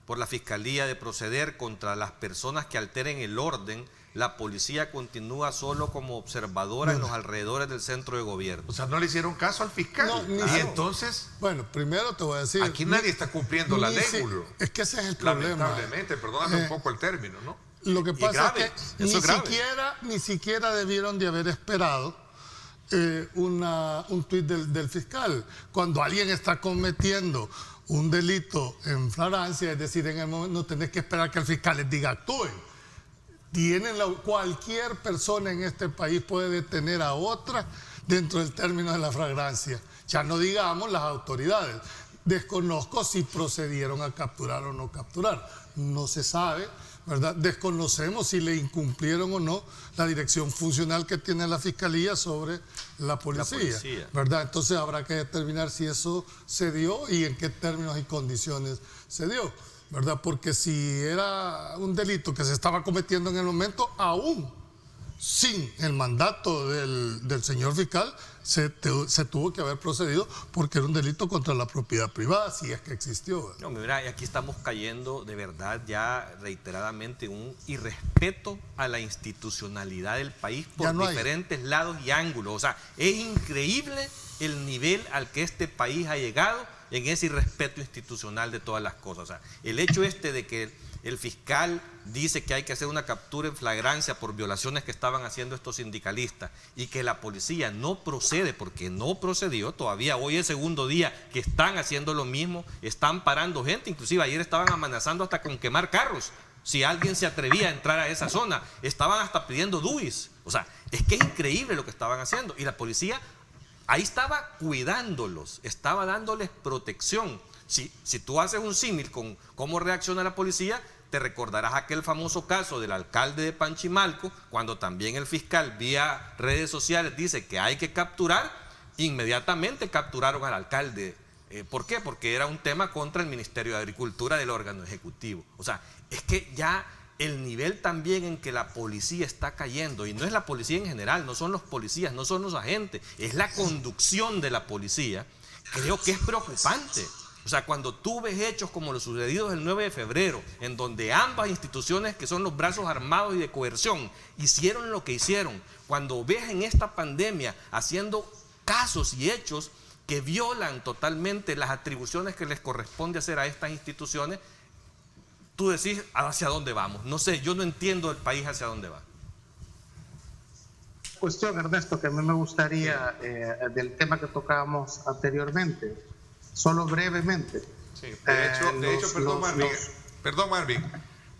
por la Fiscalía de proceder contra las personas que alteren el orden, la policía continúa solo como observadora en los alrededores del centro de gobierno. O sea, no le hicieron caso al fiscal. Y entonces... Bueno, primero te voy a decir... Aquí nadie está cumpliendo la ley, Julio. Es que ese es el problema. Lamentablemente, perdóname un poco el término, ¿no? Lo que pasa es que ni siquiera debieron de haber esperado un tuit del fiscal. Cuando alguien está cometiendo un delito en flagrancia, es decir, en el momento no tenés que esperar que el fiscal les diga actúen. Cualquier persona en este país puede detener a otra dentro del término de la flagrancia. Ya no digamos las autoridades. Desconozco si procedieron a capturar o no capturar. No se sabe, ¿verdad? Desconocemos si le incumplieron o no la dirección funcional que tiene la Fiscalía sobre la policía. ¿Verdad? Entonces habrá que determinar si eso se dio y en qué términos y condiciones se dio, ¿verdad? Porque si era un delito que se estaba cometiendo en el momento, aún sin el mandato del señor fiscal, se tuvo que haber procedido porque era un delito contra la propiedad privada, si es que existió, ¿verdad? No, mira, aquí estamos cayendo de verdad ya reiteradamente un irrespeto a la institucionalidad del país por diferentes lados y ángulos. O sea, es increíble el nivel al que este país ha llegado en ese irrespeto institucional de todas las cosas. O sea, el hecho de que el fiscal dice que hay que hacer una captura en flagrancia por violaciones que estaban haciendo estos sindicalistas y que la policía no procede porque no procedió, todavía hoy es segundo día que están haciendo lo mismo, están parando gente, inclusive ayer estaban amenazando hasta con quemar carros si alguien se atrevía a entrar a esa zona. Estaban hasta pidiendo DUIs. O sea, es que es increíble lo que estaban haciendo. Y la policía ahí estaba cuidándolos, estaba dándoles protección. Si tú haces un símil con cómo reacciona la policía, te recordarás aquel famoso caso del alcalde de Panchimalco, cuando también el fiscal vía redes sociales dice que hay que capturar, inmediatamente capturaron al alcalde. ¿Por qué? Porque era un tema contra el Ministerio de Agricultura del órgano ejecutivo. O sea, es que ya el nivel también en que la policía está cayendo, y no es la policía en general, no son los policías, no son los agentes, es la conducción de la policía, creo que es preocupante. O sea, cuando tú ves hechos como los sucedidos el 9 de febrero, en donde ambas instituciones que son los brazos armados y de coerción hicieron lo que hicieron, cuando ves en esta pandemia haciendo casos y hechos que violan totalmente las atribuciones que les corresponde hacer a estas instituciones, tú decís hacia dónde vamos. No sé, yo no entiendo el país hacia dónde va. Cuestión, Ernesto, que a mí me gustaría del tema que tocábamos anteriormente, solo brevemente. Sí, de hecho, perdón Marvin,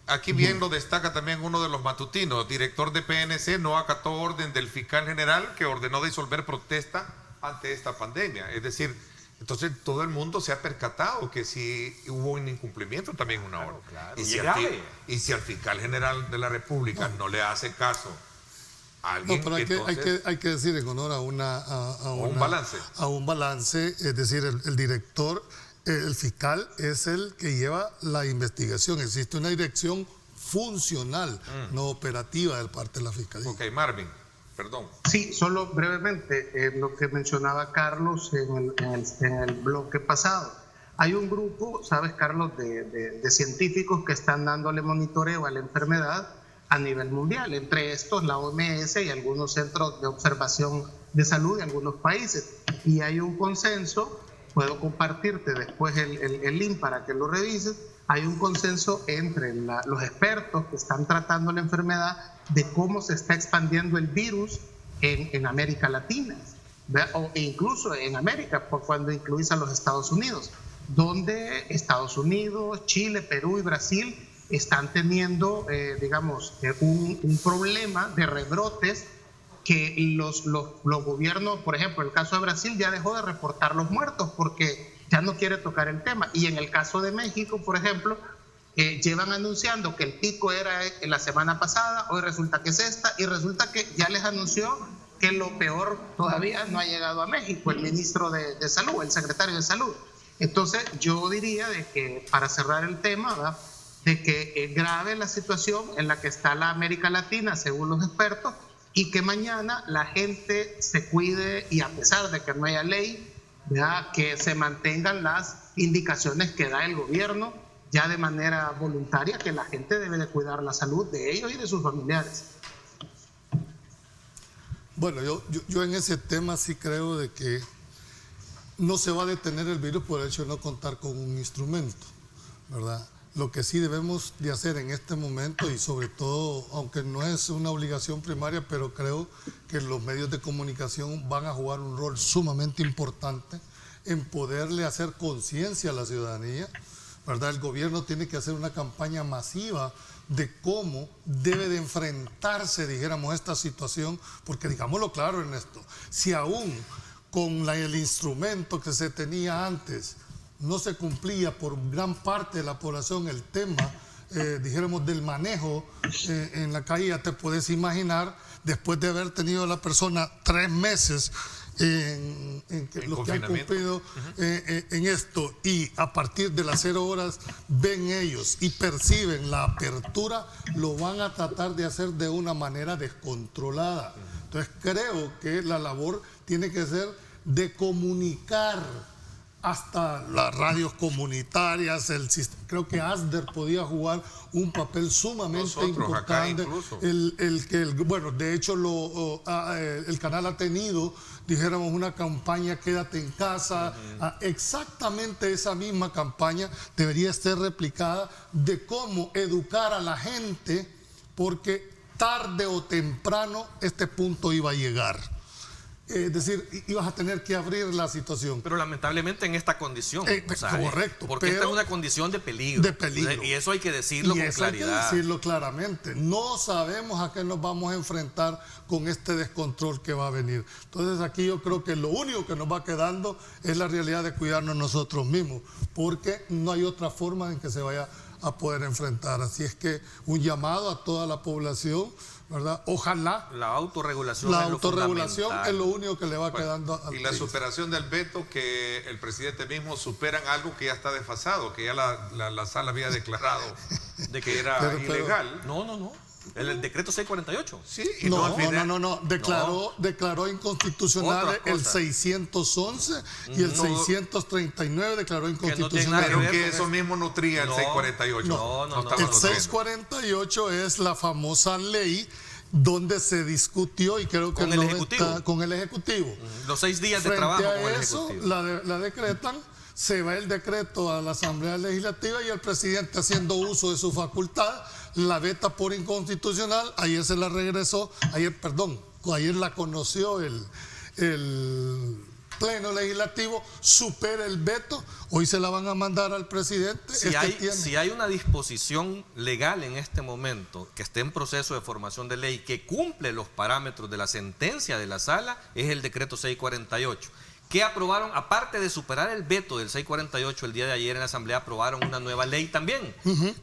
aquí bien lo destaca también uno de los matutinos, director de PNC, no acató orden del fiscal general que ordenó disolver protesta ante esta pandemia. Es decir, entonces todo el mundo se ha percatado que sí hubo un incumplimiento también una orden. Claro. Y si al fiscal general de la República no le hace caso a alguien, pero hay que decir en honor a un balance. A un balance, es decir, el director, el fiscal es el que lleva la investigación. Existe una dirección funcional, no operativa de parte de la fiscalía. Ok, Marvin. Perdón. Sí, solo brevemente, lo que mencionaba Carlos en el bloque pasado. Hay un grupo, sabes, Carlos, de científicos que están dándole monitoreo a la enfermedad a nivel mundial, entre estos la OMS y algunos centros de observación de salud de algunos países. Y hay un consenso, puedo compartirte después el link para que lo revises, hay un consenso entre los expertos que están tratando la enfermedad de cómo se está expandiendo el virus en América Latina, e incluso en América, cuando incluís a los Estados Unidos, donde Estados Unidos, Chile, Perú y Brasil están teniendo, un problema de rebrotes que los gobiernos, por ejemplo, en el caso de Brasil ya dejó de reportar los muertos porque ya no quiere tocar el tema. Y en el caso de México, por ejemplo, llevan anunciando que el pico era la semana pasada, hoy resulta que es esta, y resulta que ya les anunció que lo peor todavía no ha llegado a México, el ministro de Salud, el secretario de Salud. Entonces, yo diría de que, para cerrar el tema, ¿verdad?, de que es grave la situación en la que está la América Latina, según los expertos, y que mañana la gente se cuide y, a pesar de que no haya ley, ¿verdad?, que se mantengan las indicaciones que da el gobierno ya de manera voluntaria, que la gente debe de cuidar la salud de ellos y de sus familiares. Bueno, yo en ese tema sí creo de que no se va a detener el virus por el hecho de no contar con un instrumento, ¿verdad? Lo que sí debemos de hacer en este momento, y sobre todo, aunque no es una obligación primaria, pero creo que los medios de comunicación van a jugar un rol sumamente importante en poderle hacer conciencia a la ciudadanía, ¿verdad? El gobierno tiene que hacer una campaña masiva de cómo debe de enfrentarse, dijéramos, esta situación, porque digámoslo claro, Ernesto, si aún con el instrumento que se tenía antes no se cumplía por gran parte de la población el tema, dijéramos, del manejo en la calle, ya te puedes imaginar, después de haber tenido a la persona 3 meses en los que han cumplido en esto, y a partir de las 0 horas ven ellos y perciben la apertura, lo van a tratar de hacer de una manera descontrolada. Entonces creo que la labor tiene que ser de comunicar hasta las radios comunitarias, creo que ASDER podía jugar un papel sumamente importante. Bueno, de hecho el canal ha tenido, dijéramos, una campaña Quédate en casa. Exactamente esa misma campaña debería ser replicada, de cómo educar a la gente, porque tarde o temprano este punto iba a llegar. es decir, ibas a tener que abrir la situación. Pero lamentablemente en esta condición. Correcto. Porque esta es una condición de peligro. De peligro. Y eso hay que decirlo con claridad. Hay que decirlo claramente. No sabemos a qué nos vamos a enfrentar con este descontrol que va a venir. Entonces aquí yo creo que lo único que nos va quedando es la realidad de cuidarnos nosotros mismos, porque no hay otra forma en que se vaya a poder enfrentar. Así es que un llamado a toda la población, ¿verdad? Ojalá la autorregulación, es lo único que le va quedando al y la país. superación del veto, que el presidente mismo superan algo que ya está desfasado, que ya la sala había declarado de que era ilegal. No. El decreto 648. Sí, y No. Declaró inconstitucional el 611 y el 639 declaró inconstitucional. Pero que eso mismo nutría el 648. El 648 es la famosa ley donde se discutió, y creo que con el Ejecutivo. Los 6 días de trabajo con el Ejecutivo. Ejecutivo. La decretan, se va el decreto a la Asamblea Legislativa y el presidente, haciendo uso de su facultad, la veta por inconstitucional. Ayer se la regresó, ayer la conoció el Pleno Legislativo, supera el veto, hoy se la van a mandar al presidente. Si hay una disposición legal en este momento que esté en proceso de formación de ley, que cumple los parámetros de la sentencia de la sala, es el decreto 648. Que aprobaron, aparte de superar el veto del 648, el día de ayer en la Asamblea aprobaron una nueva ley también.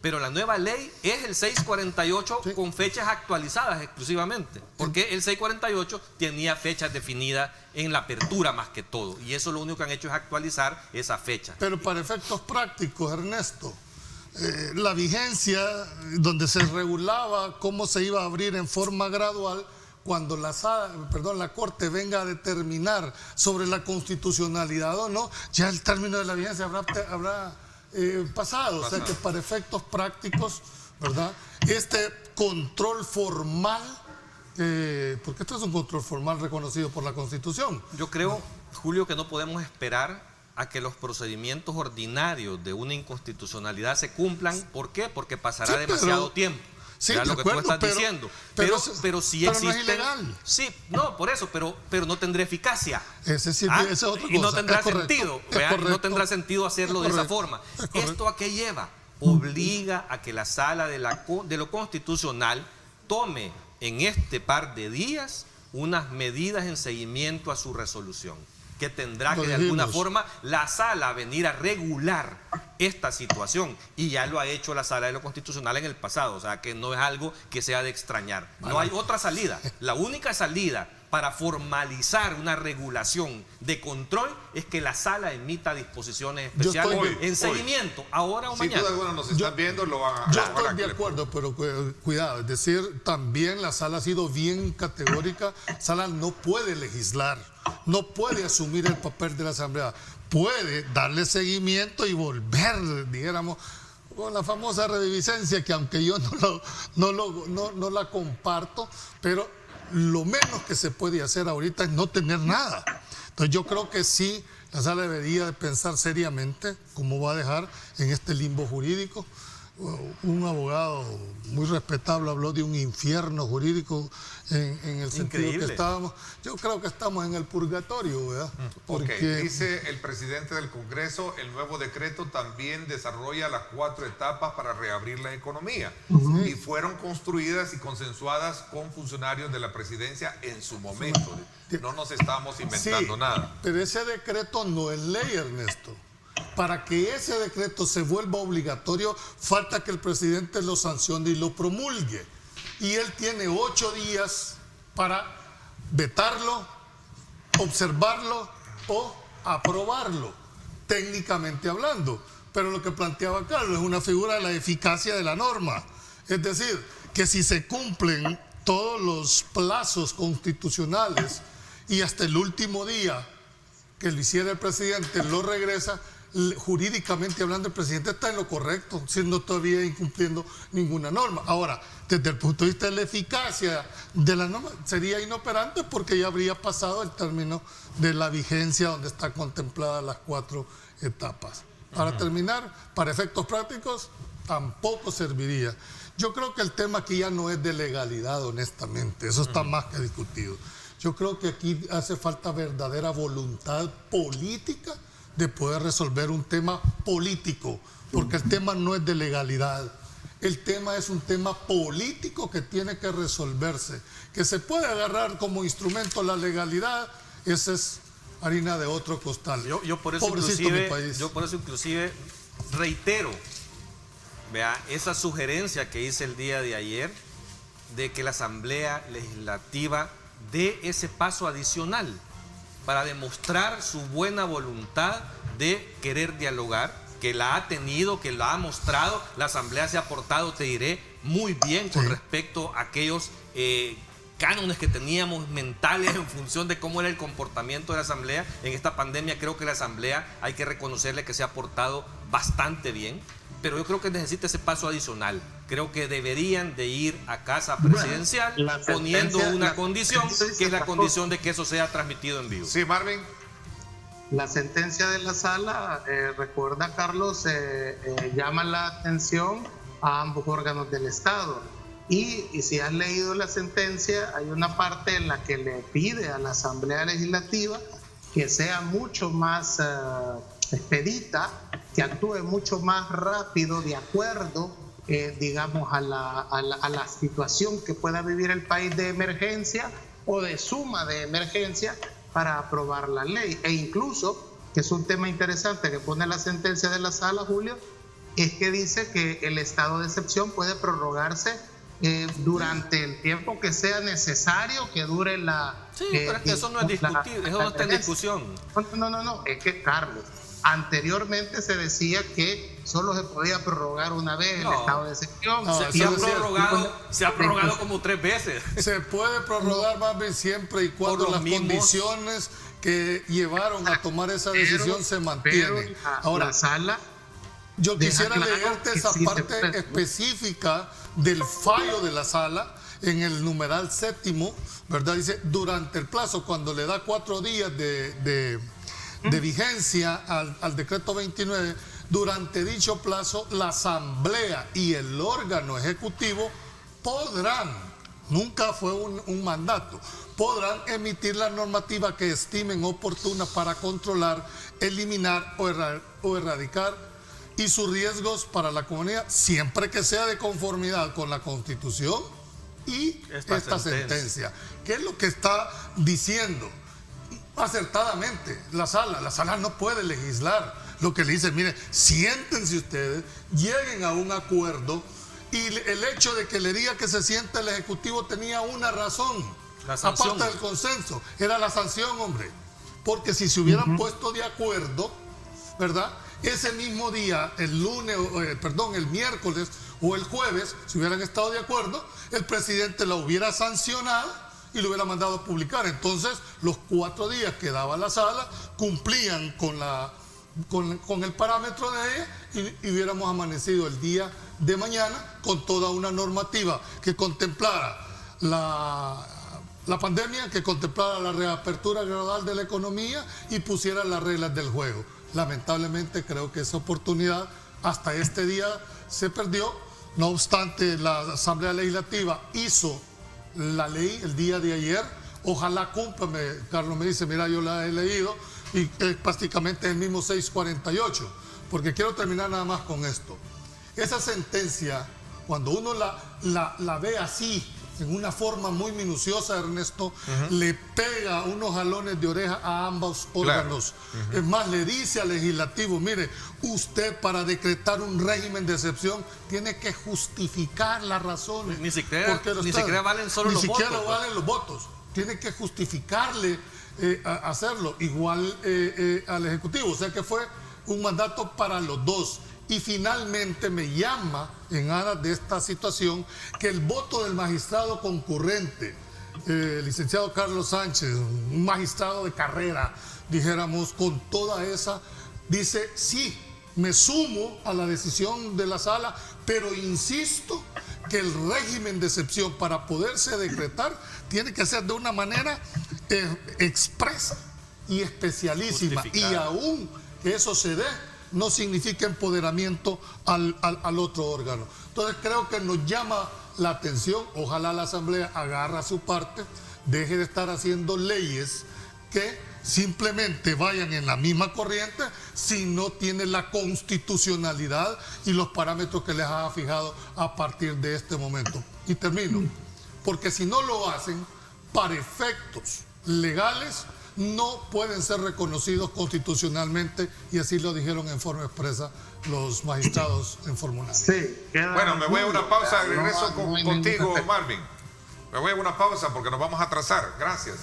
Pero la nueva ley es el 648 con fechas actualizadas exclusivamente. Porque el 648 tenía fechas definidas en la apertura más que todo. Y eso lo único que han hecho es actualizar esa fecha. Pero para efectos prácticos, Ernesto, la vigencia donde se regulaba cómo se iba a abrir en forma gradual, cuando la Corte venga a determinar sobre la constitucionalidad o no, ya el término de la vigencia habrá pasado. O sea que para efectos prácticos, ¿verdad? Este control formal, porque esto es un control formal reconocido por la Constitución. Yo creo, Julio, que no podemos esperar a que los procedimientos ordinarios de una inconstitucionalidad se cumplan. ¿Por qué? Porque pasará demasiado tiempo. Sí, ya lo que tú estás diciendo. Pero si existen. No es ilegal. Sí, no, por eso, pero no tendrá eficacia. Esa es otra cosa. Y no tendrá sentido. No tendrá sentido hacerlo de esa forma. ¿Esto a qué lleva? Obliga a que la sala de lo constitucional tome en este par de días unas medidas en seguimiento a su resolución, que tendrá que de alguna forma la sala venir a regular esta situación, y ya lo ha hecho la sala de lo constitucional en el pasado, o sea que no es algo que sea de extrañar. No hay otra salida. La única salida para formalizar una regulación de control es que la sala emita disposiciones especiales en seguimiento, ahora o mañana. Si todos nos están viendo, lo van a... Yo estoy de acuerdo, pero cuidado, es decir, también la sala ha sido bien categórica. La sala no puede legislar, no puede asumir el papel de la Asamblea, puede darle seguimiento y volver, dijéramos, con la famosa reviviscencia, que aunque yo no la comparto, pero lo menos que se puede hacer ahorita es no tener nada. Entonces yo creo que sí, la sala debería de pensar seriamente cómo va a dejar en este limbo jurídico. Un abogado muy respetable habló de un infierno jurídico en el sentido que estábamos. Yo creo que estamos en el purgatorio, ¿verdad? Porque dice el presidente del Congreso, el nuevo decreto también desarrolla las 4 etapas para reabrir la economía. Y fueron construidas y consensuadas con funcionarios de la presidencia en su momento. No nos estamos inventando nada. Pero ese decreto no es ley, Ernesto. Para que ese decreto se vuelva obligatorio, falta que el presidente lo sancione y lo promulgue. Y él tiene 8 días para vetarlo, observarlo o aprobarlo, técnicamente hablando. Pero lo que planteaba Carlos es una figura de la eficacia de la norma. Es decir, que si se cumplen todos los plazos constitucionales y hasta el último día que lo hiciera el presidente lo regresa, jurídicamente hablando, el presidente está en lo correcto, siendo todavía incumpliendo ninguna norma. Ahora, desde el punto de vista de la eficacia de la norma, sería inoperante porque ya habría pasado el término de la vigencia donde está contempladas las 4 etapas. Para terminar, para efectos prácticos, tampoco serviría. Yo creo que el tema aquí ya no es de legalidad, honestamente, eso está más que discutido. Yo creo que aquí hace falta verdadera voluntad política de poder resolver un tema político, porque el tema no es de legalidad. El tema es un tema político que tiene que resolverse. Que se puede agarrar como instrumento la legalidad, esa es harina de otro costal. Yo por eso inclusive reitero, vea, esa sugerencia que hice el día de ayer de que la Asamblea Legislativa dé ese paso adicional para demostrar su buena voluntad de querer dialogar, que la ha tenido, que la ha mostrado. La Asamblea se ha portado, te diré, muy bien con respecto a aquellos cánones que teníamos mentales en función de cómo era el comportamiento de la Asamblea. En esta pandemia creo que la Asamblea hay que reconocerle que se ha portado bastante bien, pero yo creo que necesita ese paso adicional. Creo que deberían de ir a casa presidencial poniendo una condición, que es la condición de que eso sea transmitido en vivo. Sí, Marvin. La sentencia de la sala, recuerda, Carlos, llama la atención a ambos órganos del Estado. Y si has leído la sentencia, hay una parte en la que le pide a la Asamblea Legislativa que sea mucho más expedita, que actúe mucho más rápido, de acuerdo, digamos, a la situación que pueda vivir el país de emergencia o de suma de emergencia, para aprobar la ley. E incluso, que es un tema interesante que pone la sentencia de la sala, Julio, es que dice que el estado de excepción puede prorrogarse durante el tiempo que sea necesario, que dure la... Sí, pero es que eso no es discutible, eso no está en discusión. No, es que, Carlos, anteriormente se decía que solo se podía prorrogar una vez el estado de excepción. Se ha prorrogado como 3 veces. Se puede prorrogar más bien siempre y cuando las condiciones que llevaron a tomar esa decisión se mantienen. Ahora, la sala... Yo quisiera leerte esa parte específica del fallo de la sala en el numeral 7º, ¿verdad? Dice, durante el plazo, cuando le da 4 días de vigencia al decreto 29, durante dicho plazo, la Asamblea y el órgano ejecutivo podrán, nunca fue un mandato, podrán emitir la normativa que estimen oportuna para controlar, eliminar o erradicar y sus riesgos para la comunidad, siempre que sea de conformidad con la Constitución y esta sentencia. ¿Qué es lo que está diciendo? Acertadamente, la sala no puede legislar. Lo que le dice, mire, siéntense ustedes, lleguen a un acuerdo, y el hecho de que le diga que se sienta el Ejecutivo tenía una razón, aparte del consenso, era la sanción, hombre. Porque si se hubieran puesto de acuerdo, ¿verdad? Ese mismo día, el miércoles o el jueves, si hubieran estado de acuerdo, el presidente la hubiera sancionado y lo hubiera mandado a publicar. Entonces, los 4 días que daba la sala cumplían con el parámetro de ella y hubiéramos amanecido el día de mañana con toda una normativa que contemplara la pandemia, que contemplara la reapertura gradual de la economía y pusiera las reglas del juego. Lamentablemente creo que esa oportunidad hasta este día se perdió. No obstante, la Asamblea Legislativa hizo la ley el día de ayer. Ojalá cumpla. Carlos me dice, mira, yo la he leído y es prácticamente el mismo 648. Porque quiero terminar nada más con esto. Esa sentencia, cuando uno la ve así, en una forma muy minuciosa, Ernesto, le pega unos jalones de oreja a ambos órganos. Es más, le dice al legislativo, mire, usted para decretar un régimen de excepción tiene que justificar las razones. Ni siquiera valen solo los votos. Ni siquiera valen los votos. Tiene que justificarle hacerlo. Igual al Ejecutivo. O sea que fue un mandato para los dos. Y finalmente me llama, en aras de esta situación, que el voto del magistrado concurrente, licenciado Carlos Sánchez, un magistrado de carrera, dijéramos, con toda esa, dice, sí, me sumo a la decisión de la sala, pero insisto que el régimen de excepción para poderse decretar tiene que ser de una manera expresa y especialísima. Y aún que eso se dé, no significa empoderamiento al otro órgano. Entonces creo que nos llama la atención, ojalá la Asamblea agarra su parte, deje de estar haciendo leyes que simplemente vayan en la misma corriente si no tiene la constitucionalidad y los parámetros que les ha fijado a partir de este momento. Y termino, porque si no lo hacen, para efectos legales, no pueden ser reconocidos constitucionalmente, y así lo dijeron en forma expresa los magistrados en formulario. Sí, bueno, me voy a una pausa, regreso contigo, Marvin. Me voy a una pausa porque nos vamos a atrasar. Gracias.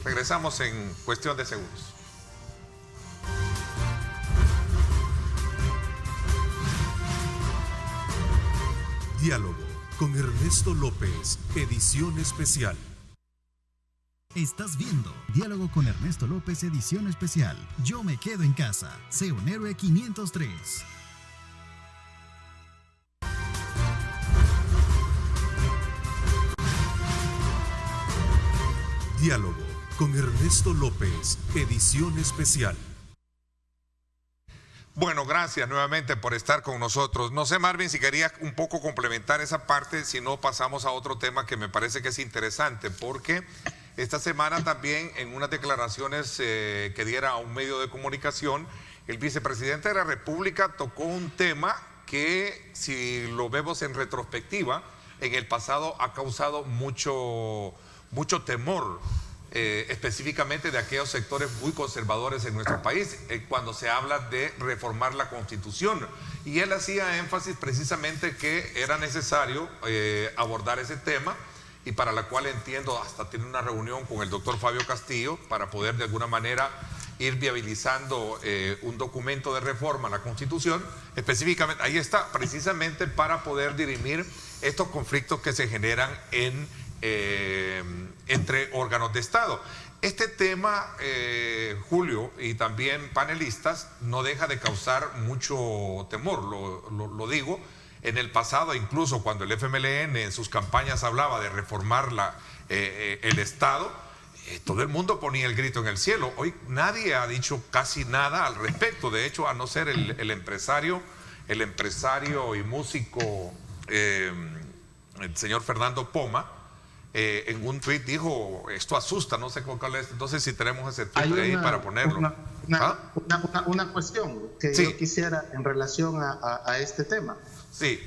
Regresamos en cuestión de segundos. Diálogo con Ernesto López, edición especial. Estás viendo Diálogo con Ernesto López, edición especial. Yo me quedo en casa. Sé un héroe 503. Diálogo con Ernesto López, edición especial. Bueno, gracias nuevamente por estar con nosotros. No sé, Marvin, si querías un poco complementar esa parte, si no pasamos a otro tema que me parece que es interesante, porque esta semana también en unas declaraciones que diera a un medio de comunicación, el vicepresidente de la República tocó un tema que, si lo vemos en retrospectiva, en el pasado ha causado mucho temor, específicamente de aquellos sectores muy conservadores en nuestro país, cuando se habla de reformar la Constitución. Y él hacía énfasis precisamente que era necesario abordar ese tema, y para la cual entiendo hasta tiene una reunión con el doctor Fabio Castillo para poder de alguna manera ir viabilizando un documento de reforma a la Constitución, específicamente, ahí está, precisamente para poder dirimir estos conflictos que se generan entre órganos de Estado. Este tema, Julio, y también panelistas, no deja de causar mucho temor, lo digo. En el pasado, incluso cuando el FMLN en sus campañas hablaba de reformar el Estado, todo el mundo ponía el grito en el cielo. Hoy nadie ha dicho casi nada al respecto. De hecho, a no ser el empresario y músico, el señor Fernando Poma, en un tuit dijo, esto asusta, no sé cuál es. Entonces, si tenemos ese tuit ahí para ponerlo. Una cuestión que yo quisiera en relación a este tema. Sí.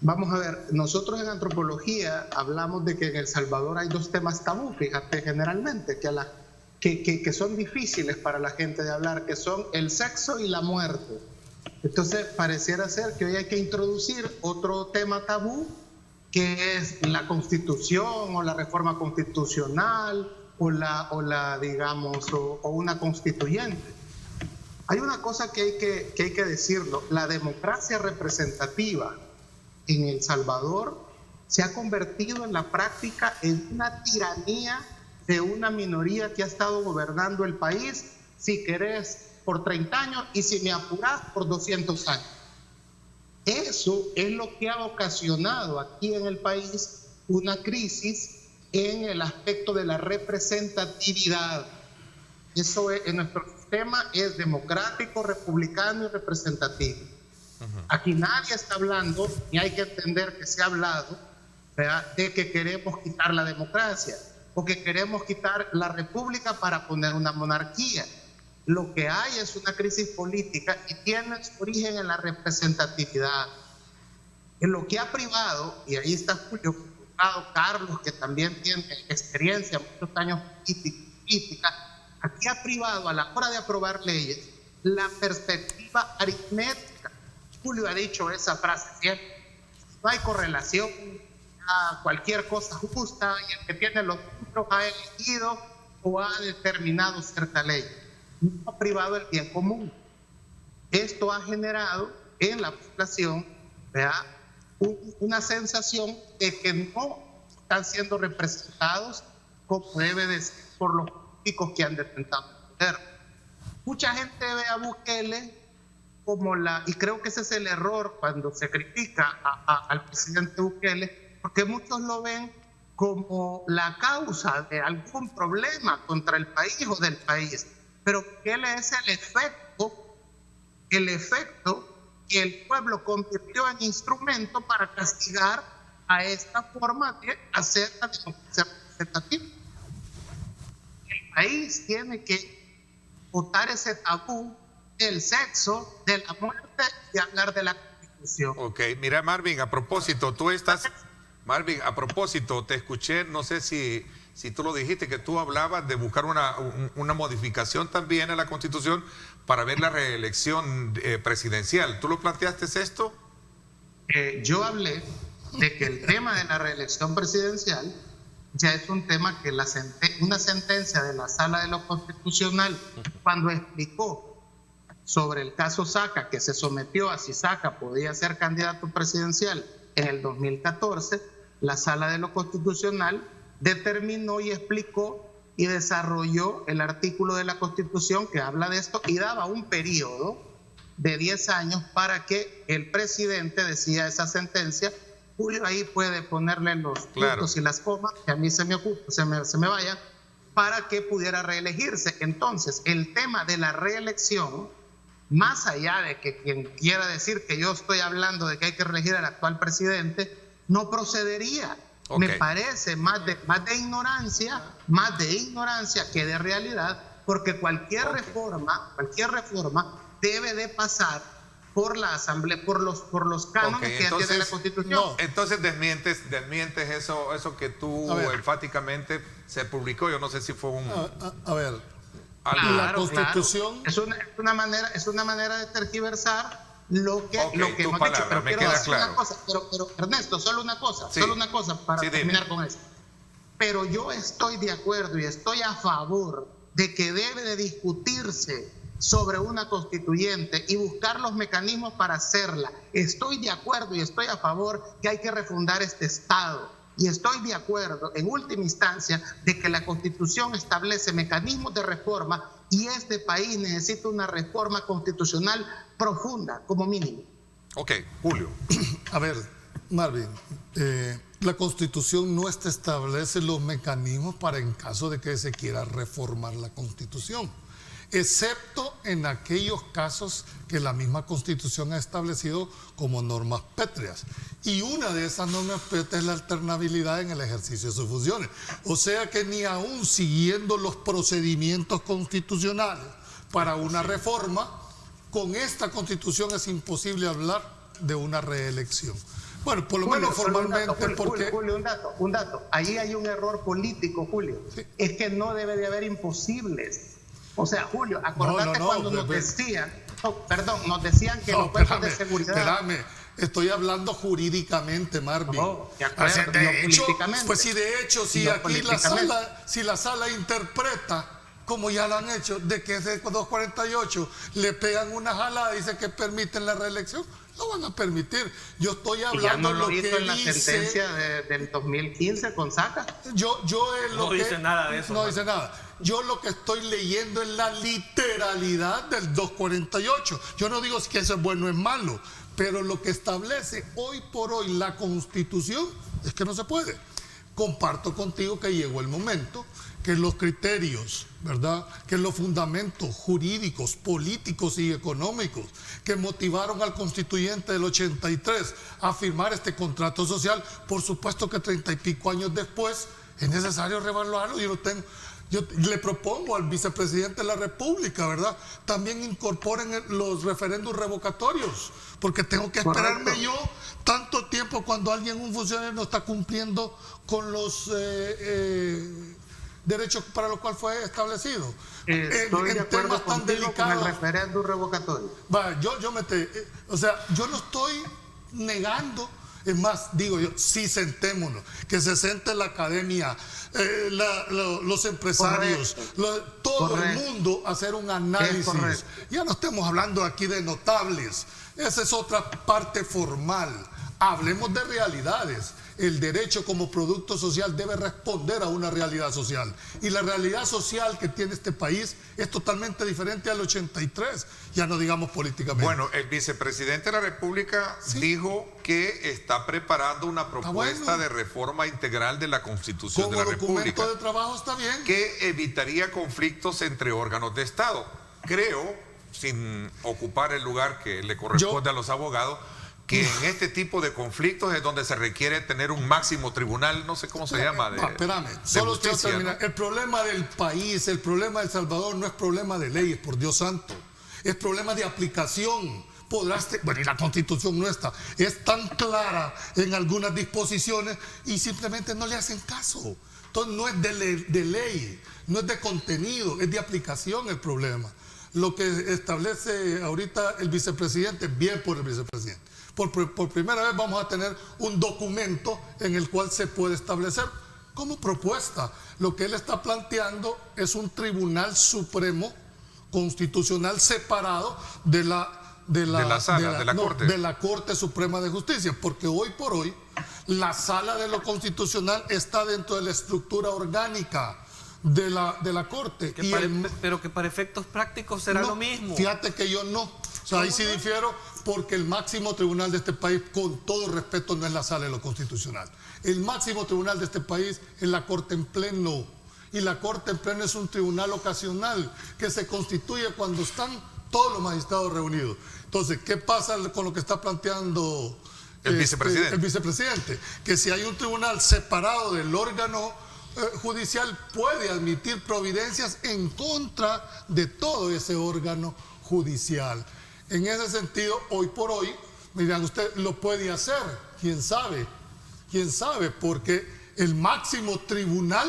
Vamos a ver, nosotros en antropología hablamos de que en El Salvador hay dos temas tabú, fíjate, generalmente, que son difíciles para la gente de hablar, que son el sexo y la muerte. Entonces, pareciera ser que hoy hay que introducir otro tema tabú, que es la Constitución o la reforma constitucional o una constituyente. Hay una cosa que hay que decirlo, la democracia representativa en El Salvador se ha convertido en la práctica en una tiranía de una minoría que ha estado gobernando el país, si querés, por 30 años y si me apurás, por 200 años. Eso es lo que ha ocasionado aquí en el país una crisis en el aspecto de la representatividad. Eso es, en nuestro sistema es democrático, republicano y representativo. Aquí nadie está hablando, y hay que entender que se ha hablado, ¿verdad?, de que queremos quitar la democracia o que queremos quitar la república para poner una monarquía. Lo que hay es una crisis política y tiene su origen en la representatividad. En lo que ha privado, y ahí está Julio, Carlos, que también tiene experiencia, muchos años política, aquí ha privado a la hora de aprobar leyes la perspectiva aritmética. Julio ha dicho esa frase siempre: no hay correlación, a cualquier cosa justa, y el que tiene los números ha elegido o ha determinado cierta ley. No ha privado el bien común. Esto ha generado en la población, ¿verdad?, una sensación de que no están siendo representados como debe de ser por los políticos que han detentado el poder. Mucha gente ve a Bukele como y creo que ese es el error cuando se critica al presidente Bukele, porque muchos lo ven como la causa de algún problema contra el país o del país, pero Bukele es el efecto que el pueblo convirtió en instrumento para castigar a esta forma de hacer la democracia interpretativo. El país tiene que botar ese tabú del sexo, de la muerte y hablar de la Constitución. Ok, mira Marvin, a propósito, Marvin, a propósito, te escuché, no sé si tú lo dijiste, que tú hablabas de buscar una modificación también a la Constitución para ver la reelección presidencial. ¿Tú lo planteaste esto? Yo hablé de que el tema de la reelección presidencial ya es un tema que una sentencia de la Sala de lo Constitucional, cuando explicó sobre el caso Saca, que se sometió a si Saca podía ser candidato presidencial en el 2014, la Sala de lo Constitucional determinó y explicó y desarrolló el artículo de la Constitución que habla de esto y daba un periodo de 10 años para que el presidente, decía esa sentencia, Julio ahí puede ponerle los puntos y las comas, que a mí se me vayan, para que pudiera reelegirse. Entonces, el tema de la reelección, más allá de que quien quiera decir que yo estoy hablando de que hay que reelegir al actual presidente, no procedería. Me parece más de ignorancia que de realidad, porque cualquier reforma debe de pasar por la Asamblea, por los cánones que tiene la Constitución. No. Entonces desmientes eso que tú enfáticamente se publicó. Yo no sé si fue un... A ver, claro, la Constitución... Claro. Es una manera de tergiversar lo que hemos dicho. Pero me quiero queda decir claro. una cosa, pero Ernesto, solo una cosa para terminar con eso. Pero yo estoy de acuerdo y estoy a favor de que debe de discutirse sobre una constituyente y buscar los mecanismos para hacerla. Estoy de acuerdo y estoy a favor que hay que refundar este Estado. Y estoy de acuerdo, en última instancia, de que la Constitución establece mecanismos de reforma y este país necesita una reforma constitucional profunda, como mínimo. Ok, Julio. A ver, Marvin, la Constitución no establece los mecanismos para en caso de que se quiera reformar la Constitución, excepto en aquellos casos que la misma Constitución ha establecido como normas pétreas. Y una de esas normas pétreas es la alternabilidad en el ejercicio de sus funciones. O sea que ni aún siguiendo los procedimientos constitucionales para una reforma, con esta Constitución es imposible hablar de una reelección. Bueno, por lo menos formalmente, Julio, un dato. Ahí hay un error político, Julio. Sí. Es que no debe de haber imposibles. O sea, Julio, acordate cuando nos decían que los cuerpos de seguridad... Espérame, estoy hablando jurídicamente, Marvin. De hecho, si aquí la sala interpreta, como ya lo han hecho, de que ese 248 le pegan una jalada y dice que permiten la reelección, lo van a permitir. Yo estoy hablando ya no lo que hizo en la sentencia del 2015 con Saca. No dice nada de eso. No dice nada. Yo lo que estoy leyendo es la literalidad del 248. Yo no digo que eso es bueno o es malo, pero lo que establece hoy por hoy la Constitución es que no se puede. Comparto contigo que llegó el momento que los criterios, ¿verdad?, que los fundamentos jurídicos, políticos y económicos que motivaron al constituyente del 83 a firmar este contrato social, por supuesto que 30 y pico años después es necesario revaluarlo. Yo le propongo al vicepresidente de la República, ¿verdad?, también incorporen los referéndums revocatorios, porque tengo que esperarme yo tanto tiempo cuando un funcionario no está cumpliendo con los derechos para los cuales fue establecido. Estoy de acuerdo temas tan delicados con el referéndum revocatorio. Yo no estoy negando. Es más, digo yo, sí, sentémonos, que se siente la academia, los empresarios, todo el mundo a hacer un análisis. Ya no estemos hablando aquí de notables, esa es otra parte formal. Hablemos de realidades. El derecho como producto social debe responder a una realidad social. Y la realidad social que tiene este país es totalmente diferente al 83, ya no digamos políticamente. Bueno, el vicepresidente de la República dijo que está preparando una propuesta de reforma integral de la Constitución de la República. Como documento de trabajo está bien. Que evitaría conflictos entre órganos de Estado. Creo, sin ocupar el lugar que le corresponde a los abogados, que en este tipo de conflictos es donde se requiere tener un máximo tribunal, no sé cómo se llama. Espérame, solo quiero terminar. ¿No? El problema del país, el problema de El Salvador no es problema de leyes, por Dios santo. Es problema de aplicación. Bueno, y la Constitución nuestra es tan clara en algunas disposiciones y simplemente no le hacen caso. Entonces no es de ley, no es de contenido, es de aplicación el problema. Lo que establece ahorita el vicepresidente, bien por el vicepresidente. Por primera vez vamos a tener un documento en el cual se puede establecer como propuesta. Lo que él está planteando es un tribunal supremo constitucional separado de la Corte Suprema de Justicia, porque hoy por hoy la sala de lo constitucional está dentro de la estructura orgánica de la Corte. Pero que para efectos prácticos será lo mismo. Fíjate que yo no. O sea, ahí sí difiero, porque el máximo tribunal de este país, con todo respeto, no es la sala de lo constitucional. El máximo tribunal de este país es la Corte en Pleno. Y la Corte en Pleno es un tribunal ocasional que se constituye cuando están todos los magistrados reunidos. Entonces, ¿qué pasa con lo que está planteando el vicepresidente? Que si hay un tribunal separado del órgano judicial, puede admitir providencias en contra de todo ese órgano judicial. En ese sentido, hoy por hoy, miren, usted lo puede hacer, quién sabe, porque el máximo tribunal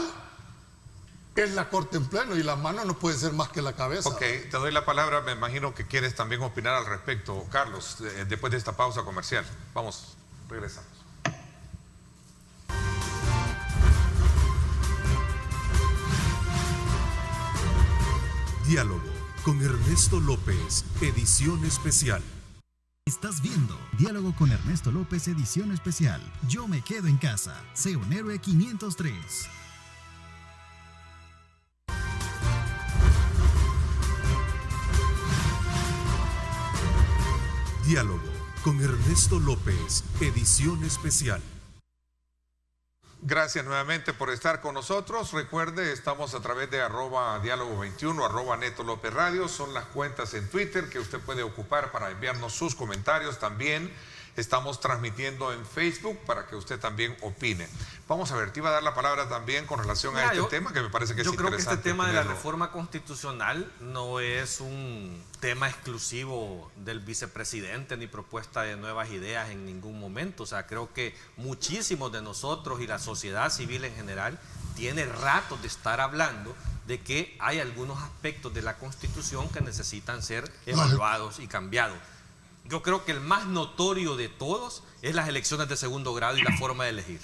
es la Corte en Pleno y la mano no puede ser más que la cabeza. Ok, te doy la palabra. Me imagino que quieres también opinar al respecto, Carlos, después de esta pausa comercial. Vamos, regresamos. Diálogo con Ernesto López, edición especial. Estás viendo Diálogo con Ernesto López, edición especial. Yo me quedo en casa. Sé un héroe 503. Diálogo con Ernesto López, edición especial. Gracias nuevamente por estar con nosotros. Recuerde, estamos a través de @diálogo21, @Neto López Radio. Son las cuentas en Twitter que usted puede ocupar para enviarnos sus comentarios. También estamos transmitiendo en Facebook para que usted también opine. Vamos a ver, te iba a dar la palabra también con relación a este tema que me parece que es interesante. Yo creo que este tema de la reforma constitucional no es un tema exclusivo del vicepresidente ni propuesta de nuevas ideas en ningún momento. O sea, creo que muchísimos de nosotros y la sociedad civil en general tiene rato de estar hablando de que hay algunos aspectos de la Constitución que necesitan ser evaluados y cambiados. Yo creo que el más notorio de todos es las elecciones de segundo grado y la forma de elegir.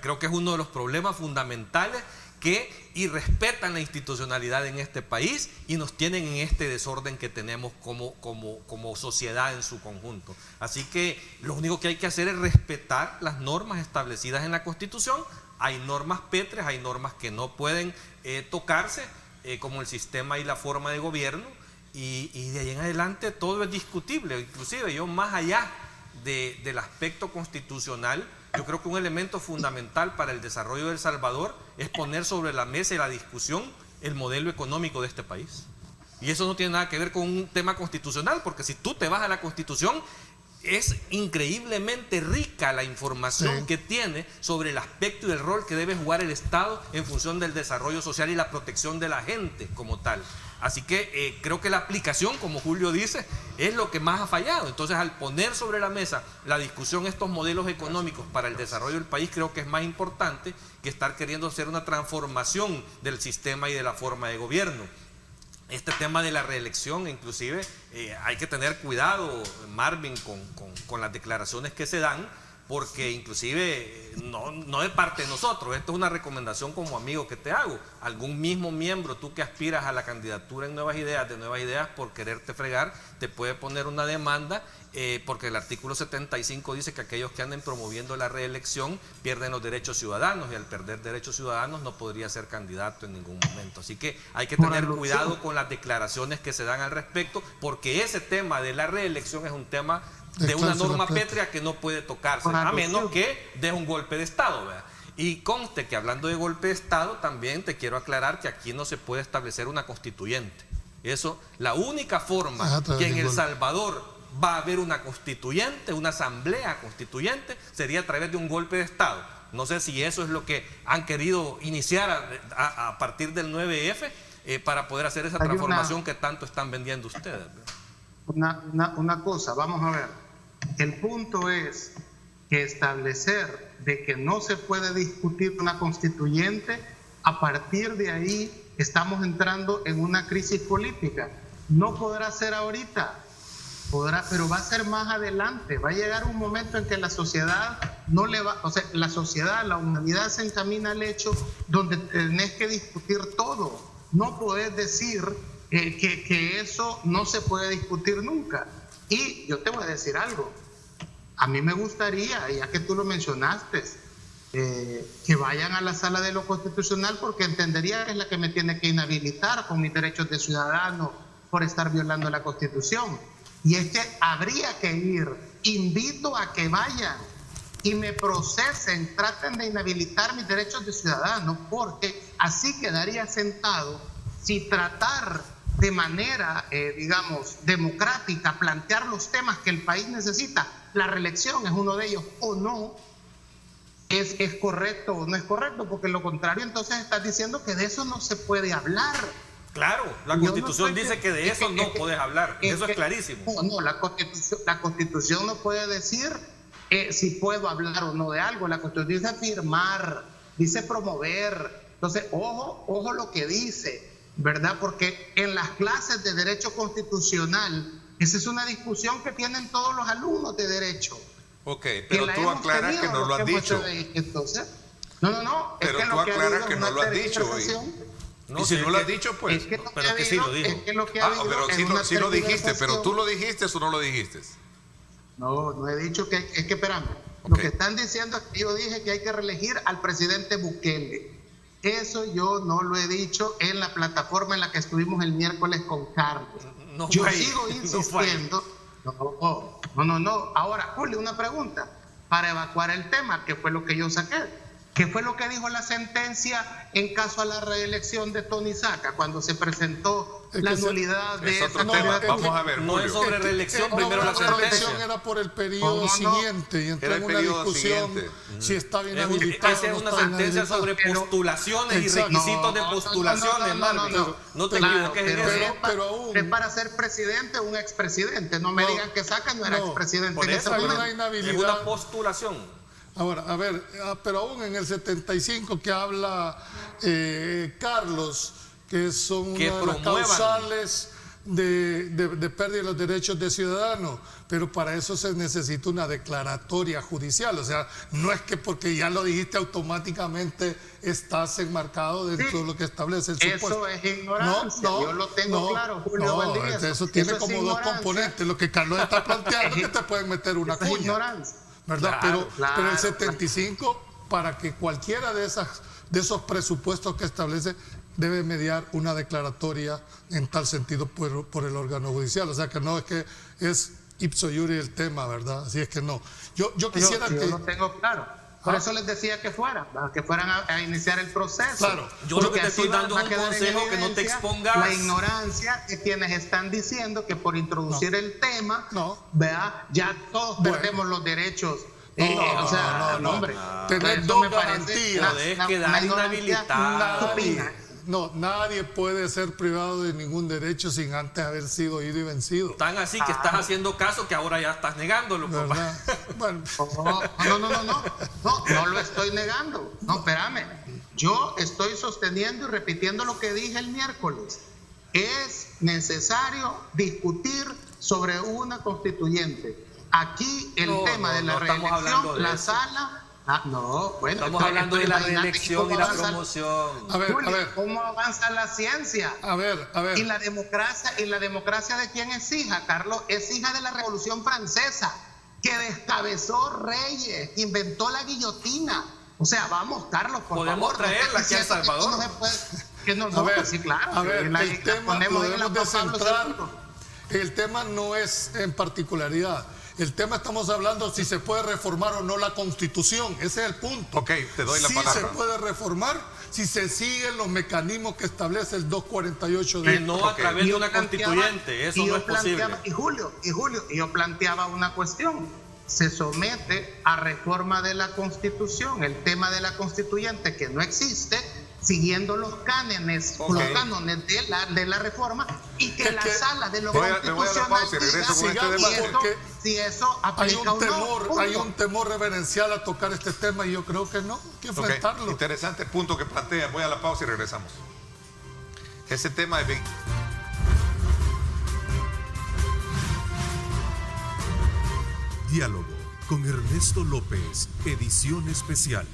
Creo que es uno de los problemas fundamentales que irrespetan la institucionalidad en este país y nos tienen en este desorden que tenemos como sociedad en su conjunto. Así que lo único que hay que hacer es respetar las normas establecidas en la Constitución. Hay normas pétreas, hay normas que no pueden tocarse, como el sistema y la forma de gobierno. Y de ahí en adelante todo es discutible. Inclusive yo, más allá del aspecto constitucional, yo creo que un elemento fundamental para el desarrollo de El Salvador es poner sobre la mesa y la discusión el modelo económico de este país. Y eso no tiene nada que ver con un tema constitucional, porque si tú te vas a la Constitución, es increíblemente rica la información que tiene sobre el aspecto y el rol que debe jugar el Estado en función del desarrollo social y la protección de la gente como tal. Así que creo que la aplicación, como Julio dice, es lo que más ha fallado. Entonces, al poner sobre la mesa la discusión estos modelos económicos para el desarrollo del país, creo que es más importante que estar queriendo hacer una transformación del sistema y de la forma de gobierno. Este tema de la reelección, inclusive, hay que tener cuidado, Marvin, con las declaraciones que se dan, porque inclusive no de parte de nosotros, esto es una recomendación como amigo que te hago. Algún mismo miembro, tú que aspiras a la candidatura en Nuevas Ideas, por quererte fregar, te puede poner una demanda, porque el artículo 75 dice que aquellos que anden promoviendo la reelección pierden los derechos ciudadanos, y al perder derechos ciudadanos no podría ser candidato en ningún momento. Así que hay que tener cuidado con las declaraciones que se dan al respecto, porque ese tema de la reelección es un tema de una norma pétrea que no puede tocarse, a menos que dé un golpe de Estado, ¿verdad? Y conste que hablando de golpe de Estado, también te quiero aclarar que aquí no se puede establecer una constituyente. Eso, la única forma que en El Salvador va a haber una constituyente, una asamblea constituyente, sería a través de un golpe de Estado. No sé si eso es lo que han querido iniciar a partir del 9F para poder hacer esa transformación que tanto están vendiendo ustedes. Una cosa, vamos a ver. El punto es que establecer de que no se puede discutir una constituyente, a partir de ahí estamos entrando en una crisis política. No podrá ser ahorita, pero va a ser más adelante. Va a llegar un momento en que la sociedad no le va, o sea, la humanidad se encamina al hecho donde tenés que discutir todo. No podés decir que eso no se puede discutir nunca. Y yo te voy a decir algo. A mí me gustaría, ya que tú lo mencionaste, que vayan a la sala de lo constitucional, porque entendería que es la que me tiene que inhabilitar con mis derechos de ciudadano por estar violando la Constitución. Y es que habría que ir. Invito a que vayan y me procesen, traten de inhabilitar mis derechos de ciudadano, porque así quedaría sentado si tratar de manera, digamos, democrática, plantear los temas que el país necesita. La reelección es uno de ellos, o no, es correcto o no es correcto, porque lo contrario entonces estás diciendo que de eso no se puede hablar. Claro, la Constitución dice que de eso no puedes hablar, eso es clarísimo. No, la Constitución no puede decir si puedo hablar o no de algo. La Constitución dice afirmar, dice promover. Entonces, ojo lo que dice, ¿verdad? Porque en las clases de Derecho Constitucional, esa es una discusión que tienen todos los alumnos de Derecho. Ok, pero tú aclaras que no lo has dicho. Entonces, no. Pero tú aclaras que no lo has dicho. Y si no lo has dicho, pues... Pero que sí lo dijo. Pero sí lo dijiste, pero tú lo dijiste o no lo dijiste. No he dicho que... Es que, espérame, Okay. Lo que están diciendo es que yo dije que hay que reelegir al presidente Bukele. Eso yo no lo he dicho en la plataforma en la que estuvimos el miércoles con Carlos. Yo sigo insistiendo. No. Ahora, Julio, una pregunta. Para evacuar el tema, ¿qué fue lo que yo saqué? ¿Qué fue lo que dijo la sentencia en caso a la reelección de Tony Saca cuando se presentó la nulidad de esa tema? Vamos a ver, no es sobre reelección, primero la reelección sentencia. era por el periodo siguiente y entró en una discusión si estaba inhabilitado. Esa es una sentencia sobre postulaciones y requisitos de postulaciones, no te equivoques en eso. Pero aún es para ser presidente o un expresidente. No me digan que Saca no era expresidente. Por eso hay una inhabilidad. Es una postulación. Ahora, a ver, pero aún en el 75 que habla Carlos, que son una de las causales de pérdida de los derechos de ciudadanos, pero para eso se necesita una declaratoria judicial. O sea, no es que porque ya lo dijiste automáticamente estás enmarcado dentro de lo que establece el supuesto. Eso es ignorancia. Yo lo tengo claro, Julio. Buen día. Eso tiene como dos componentes. Lo que Carlos está planteando es que te pueden meter una cuña. Es ignorancia. ¿Verdad? Pero el 75, para que cualquiera de esos presupuestos que establece, debe mediar una declaratoria en tal sentido por el órgano judicial. O sea que no es que es ipso iure el tema, ¿verdad? Así es que no. Yo quisiera que... Yo lo tengo claro. Por eso les decía que fueran a iniciar el proceso. Claro. Yo lo que te estoy dando es un consejo, que no te expongas. La ignorancia que quienes están diciendo que por introducir el tema, vea, ya todos perdemos los derechos. Hombre. Tener dos garantías. Es quedar inhabilitado. Nadie puede ser privado de ningún derecho sin antes haber sido oído y vencido. Tan así que estás haciendo caso que ahora ya estás negándolo, papá. Bueno. No lo estoy negando. No, espérame. Yo estoy sosteniendo y repitiendo lo que dije el miércoles. Es necesario discutir sobre una constituyente. Aquí el tema de la reelección, la sala... estamos hablando de la reelección y la promoción. A ver. ¿Cómo avanza la ciencia? A ver. ¿Y la democracia de quién es hija, Carlos? Es hija de la Revolución Francesa, que descabezó reyes, inventó la guillotina. O sea, vamos, Carlos, por favor. ¿Podemos traerla aquí a El Salvador? Sí, claro. A ver, el tema lo debemos de centrar. El tema no es en particularidad. El tema estamos hablando si se puede reformar o no la Constitución. Ese es el punto. Ok, te doy la palabra. Sí se puede reformar si se siguen los mecanismos que establece el 248 de... Que no a través de una constituyente, eso no es posible. Y Julio, yo planteaba una cuestión. Se somete a reforma de la Constitución, el tema de la constituyente que no existe, siguiendo los cánones, los cánones de la reforma, y que la sala de lo constitucional si eso aplica hay un temor reverencial a tocar este tema, y yo creo que no, hay que enfrentarlo. Interesante el punto que plantea. Voy a la pausa y regresamos. Ese tema de... Diálogo con Ernesto López, edición especial.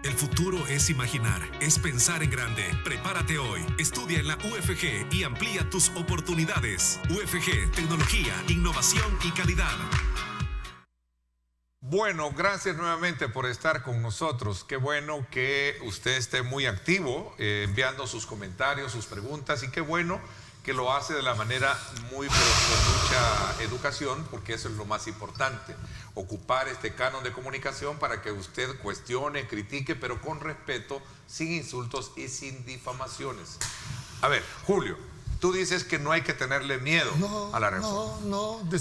El futuro es imaginar, es pensar en grande. Prepárate hoy. Estudia en la UFG y amplía tus oportunidades. UFG, tecnología, innovación y calidad. Bueno, gracias nuevamente por estar con nosotros. Qué bueno que usted esté muy activo, enviando sus comentarios, sus preguntas, y qué bueno que lo hace de la manera muy, pero con mucha educación, porque eso es lo más importante, ocupar este canon de comunicación para que usted cuestione, critique, pero con respeto, sin insultos y sin difamaciones. A ver, Julio, tú dices que no hay que tenerle miedo a la reforma.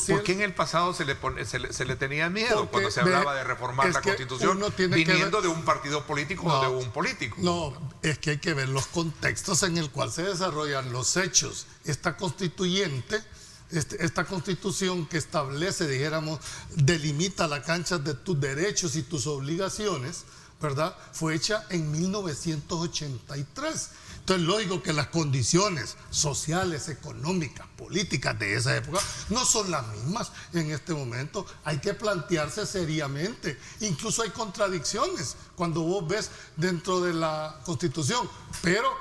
¿Por qué en el pasado se le tenía miedo cuando se hablaba de reformar la Constitución, viniendo de un partido político o de un político? No, es que hay que ver los contextos en el cual se desarrollan los hechos. Esta constituyente, esta constitución que establece, dijéramos, delimita la cancha de tus derechos y tus obligaciones, ¿verdad? Fue hecha en 1983. Entonces, lógico que las condiciones sociales, económicas, políticas de esa época no son las mismas en este momento. Hay que plantearse seriamente. Incluso hay contradicciones cuando vos ves dentro de la Constitución. Pero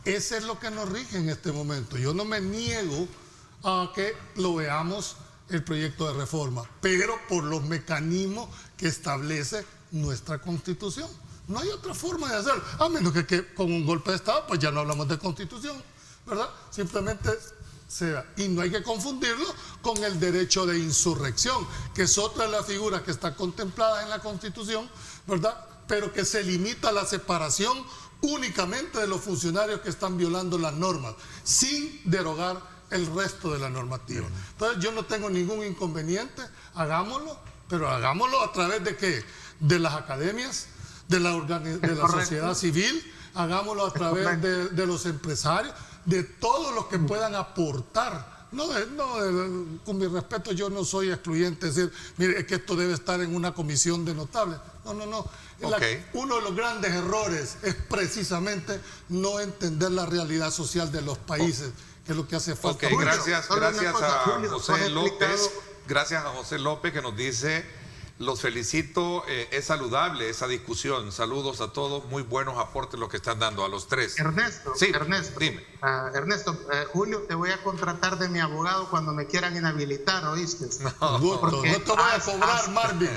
ese es lo que nos rige en este momento. Yo no me niego a que lo veamos el proyecto de reforma, pero por los mecanismos que establece nuestra Constitución. No hay otra forma de hacerlo, a menos que con un golpe de Estado, pues ya no hablamos de Constitución, ¿verdad? Simplemente sea. Y no hay que confundirlo con el derecho de insurrección, que es otra de las figuras que está contemplada en la Constitución, ¿verdad? Pero que se limita a la separación únicamente de los funcionarios que están violando las normas, sin derogar el resto de la normativa. Entonces yo no tengo ningún inconveniente, hagámoslo, pero hagámoslo a través de ¿qué? De las academias, de la sociedad civil, hagámoslo a través de los empresarios, de todos los que puedan aportar. Con mi respeto, yo no soy excluyente, decir, mire, es que esto debe estar en una comisión de notables. No. Uno de los grandes errores es precisamente no entender la realidad social de los países, que es lo que hace falta. Gracias a José López. Gracias a José López, que nos dice: los felicito, es saludable esa discusión. Saludos a todos, muy buenos aportes los que están dando a los tres. Ernesto, dime. Ernesto, Julio, te voy a contratar de mi abogado cuando me quieran inhabilitar, ¿oíste? No te voy a cobrar, Marvin.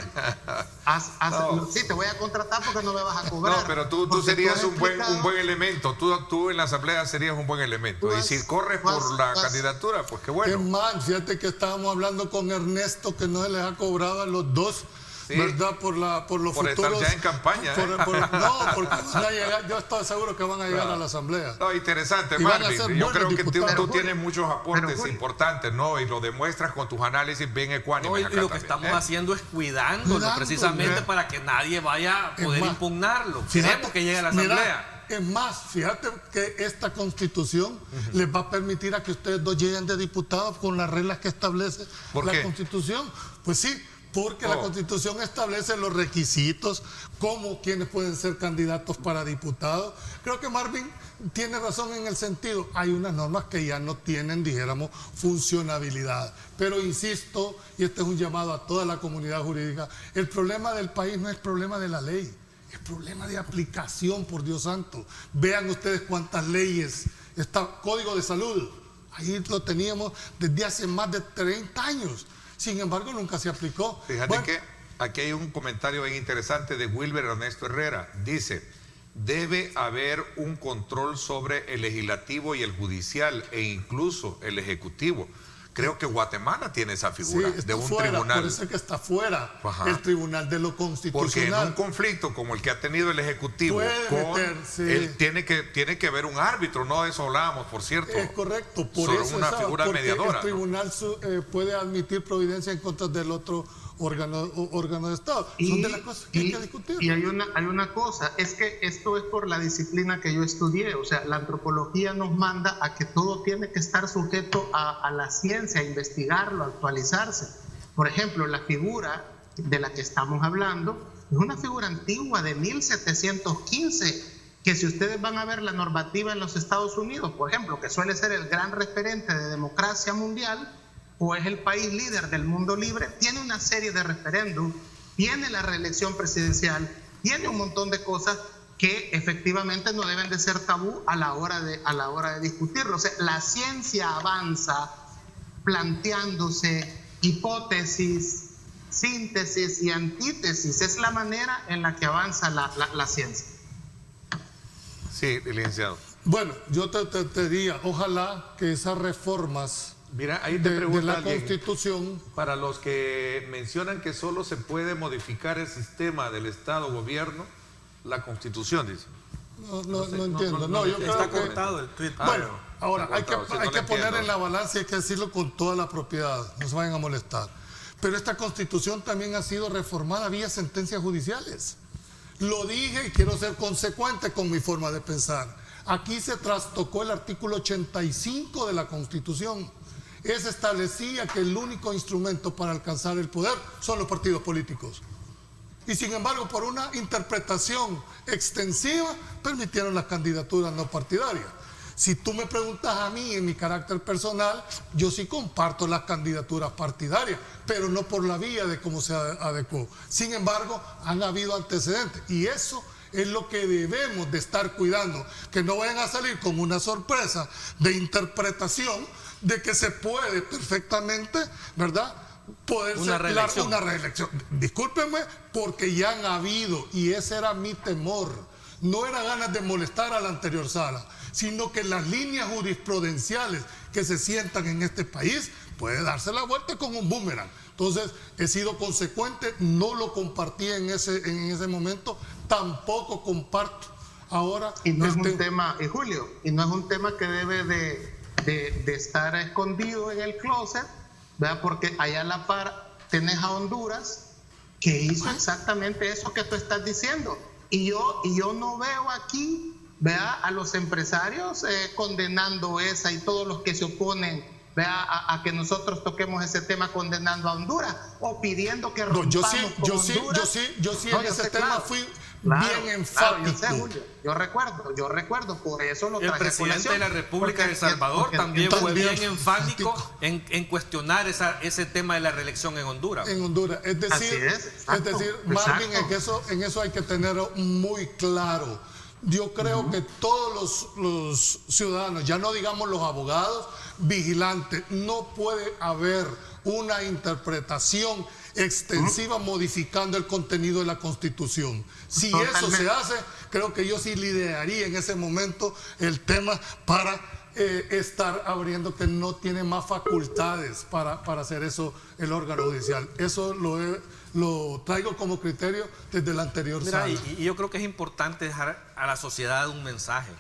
Sí, te voy a contratar porque no me vas a cobrar. No, pero tú serías un buen elemento. Tú en la asamblea serías un buen elemento. Y si corres por la candidatura, pues qué bueno. Qué mal, fíjate que estábamos hablando con Ernesto que no se les ha cobrado a los dos. Sí, ¿verdad? Por los futuros. Por estar ya en campaña. No, porque van a llegar, yo estoy seguro que van a llegar a la asamblea. No, interesante, Marvin. Yo creo que tú tienes muchos aportes importantes, ¿no? Y lo demuestras con tus análisis bien ecuánimes. Y lo que estamos haciendo es cuidándolo precisamente para que nadie vaya a poder impugnarlo. Queremos que llegue a la asamblea. Es más, fíjate que esta Constitución les va a permitir a que ustedes dos lleguen de diputados con las reglas que establece la Constitución. Pues sí. Porque la Constitución establece los requisitos, como quienes pueden ser candidatos para diputados. Creo que Marvin tiene razón en el sentido, hay unas normas que ya no tienen, dijéramos, funcionabilidad. Pero insisto, y este es un llamado a toda la comunidad jurídica, el problema del país no es problema de la ley, es problema de aplicación, por Dios santo. Vean ustedes cuántas leyes, está Código de Salud, ahí lo teníamos desde hace más de 30 años. Sin embargo, nunca se aplicó. Fíjate que aquí hay un comentario bien interesante de Wilber Ernesto Herrera. Dice: debe haber un control sobre el legislativo y el judicial e incluso el ejecutivo. Creo que Guatemala tiene esa figura de un tribunal. Por eso es que está fuera el tribunal de lo constitucional. Porque en un conflicto como el que ha tenido el Ejecutivo, él tiene que haber un árbitro, no de eso hablábamos, por cierto. Es correcto, por eso una figura mediadora. El tribunal puede admitir providencia en contra del otro órgano de Estado. Son de las cosas que hay que discutir. Y hay una cosa, es que esto es por la disciplina que yo estudié, o sea, la antropología nos manda a que todo tiene que estar sujeto a la ciencia, a investigarlo, a actualizarse. Por ejemplo, la figura de la que estamos hablando es una figura antigua de 1715, que si ustedes van a ver la normativa en los Estados Unidos, por ejemplo, que suele ser el gran referente de democracia mundial, o es el país líder del mundo libre, tiene una serie de referéndum, tiene la reelección presidencial, tiene un montón de cosas que efectivamente no deben de ser tabú a la hora de discutirlo. O sea, la ciencia avanza planteándose hipótesis, síntesis y antítesis. Es la manera en la que avanza la ciencia. Sí, licenciado. Bueno, yo te diría, ojalá que esas reformas Mira, ahí te pregunta de la alguien, Constitución. para los que mencionan que solo se puede modificar el sistema del Estado-Gobierno, la Constitución, dice. No entiendo. No, yo creo está que cortado el tweet. Bueno, ahora hay cortado, que poner en la balanza y hay que decirlo con toda la propiedad, no se vayan a molestar. Pero esta Constitución también ha sido reformada vía sentencias judiciales. Lo dije y quiero ser consecuente con mi forma de pensar. Aquí se trastocó el artículo 85 de la Constitución. Ese establecía que el único instrumento para alcanzar el poder son los partidos políticos. Y sin embargo, por una interpretación extensiva, permitieron las candidaturas no partidarias. Si tú me preguntas a mí, en mi carácter personal, yo sí comparto las candidaturas partidarias, pero no por la vía de cómo se adecuó. Sin embargo, han habido antecedentes y eso es lo que debemos de estar cuidando, que no vayan a salir con una sorpresa de interpretación de que se puede perfectamente, ¿verdad?, poder dar una reelección. Discúlpenme, porque ya han habido, y ese era mi temor. No era ganas de molestar a la anterior sala, sino que las líneas jurisprudenciales que se sientan en este país puede darse la vuelta con un boomerang. Entonces, he sido consecuente, no lo compartí en ese momento, tampoco comparto ahora. Y no es un tema, Julio, y no es un tema que debe de estar escondido en el closet, ¿verdad? Porque allá a la par tenés a Honduras que hizo exactamente eso que tú estás diciendo. Y yo no veo aquí, ¿verdad?, a los empresarios condenando esa y todos los que se oponen, ¿verdad?, a que nosotros toquemos ese tema condenando a Honduras o pidiendo que rompamos yo sí no, en ese tema claro, fui claro, bien enfático. Yo sé, Julio, yo recuerdo, por eso lo traje. El presidente de la República de El Salvador también fue bien enfático en cuestionar ese tema de la reelección en Honduras. En Honduras, es decir, Marvin, en eso hay que tenerlo muy claro. Yo creo que todos los ciudadanos, ya no digamos los abogados, vigilantes, no puede haber una interpretación extensiva modificando el contenido de la Constitución. Si eso se hace, creo que yo sí lideraría en ese momento el tema para estar abriendo que no tiene más facultades para hacer eso el órgano judicial. Eso lo traigo como criterio desde la anterior sala. Y yo creo que es importante dejar a la sociedad un mensaje.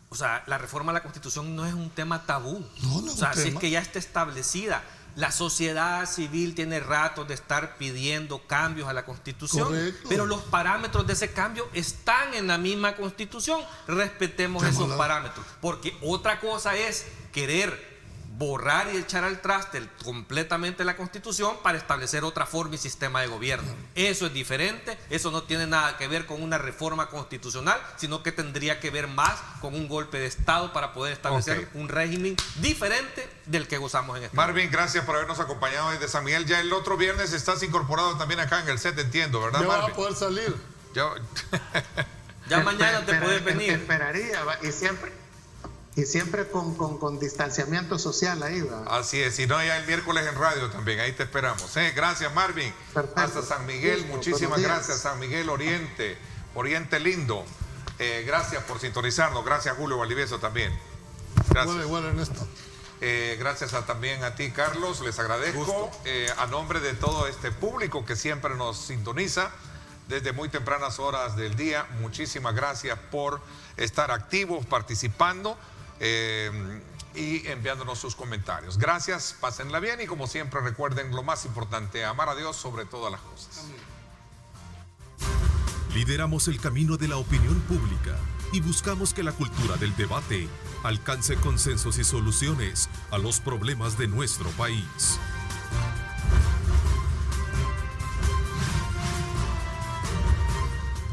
O sea, la reforma a la Constitución no es un tema tabú. No o sea, si es que ya está establecida. La sociedad civil tiene ratos de estar pidiendo cambios a la Constitución. Correcto. Pero los parámetros de ese cambio están en la misma Constitución. Respetemos esos parámetros. Porque otra cosa es querer borrar y echar al traste completamente la Constitución para establecer otra forma y sistema de gobierno. Eso es diferente, eso no tiene nada que ver con una reforma constitucional, sino que tendría que ver más con un golpe de Estado para poder establecer un régimen diferente del que gozamos en este Marvin, momento. Gracias por habernos acompañado desde San Miguel. Ya el otro viernes estás incorporado también acá en el set, entiendo, ¿verdad, Marvin? Ya vas a poder salir. Ya mañana te puedes venir. Esperaría, y siempre con distanciamiento social ahí, ¿verdad? Así es, si no, ya el miércoles en radio también, ahí te esperamos. Gracias, Marvin. Perfecto. Hasta San Miguel, muchísimas gracias, San Miguel Oriente lindo. Gracias por sintonizarnos, gracias Julio Valdivieso también. Gracias. Bueno, Ernesto. Gracias también a ti, Carlos, les agradezco. A nombre de todo este público que siempre nos sintoniza desde muy tempranas horas del día, muchísimas gracias por estar activos, participando y enviándonos sus comentarios. Gracias, pásenla bien y como siempre recuerden lo más importante, amar a Dios sobre todas las cosas. Lideramos el camino de la opinión pública y buscamos que la cultura del debate alcance consensos y soluciones a los problemas de nuestro país.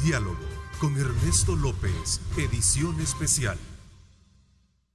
Diálogo con Ernesto López, edición especial.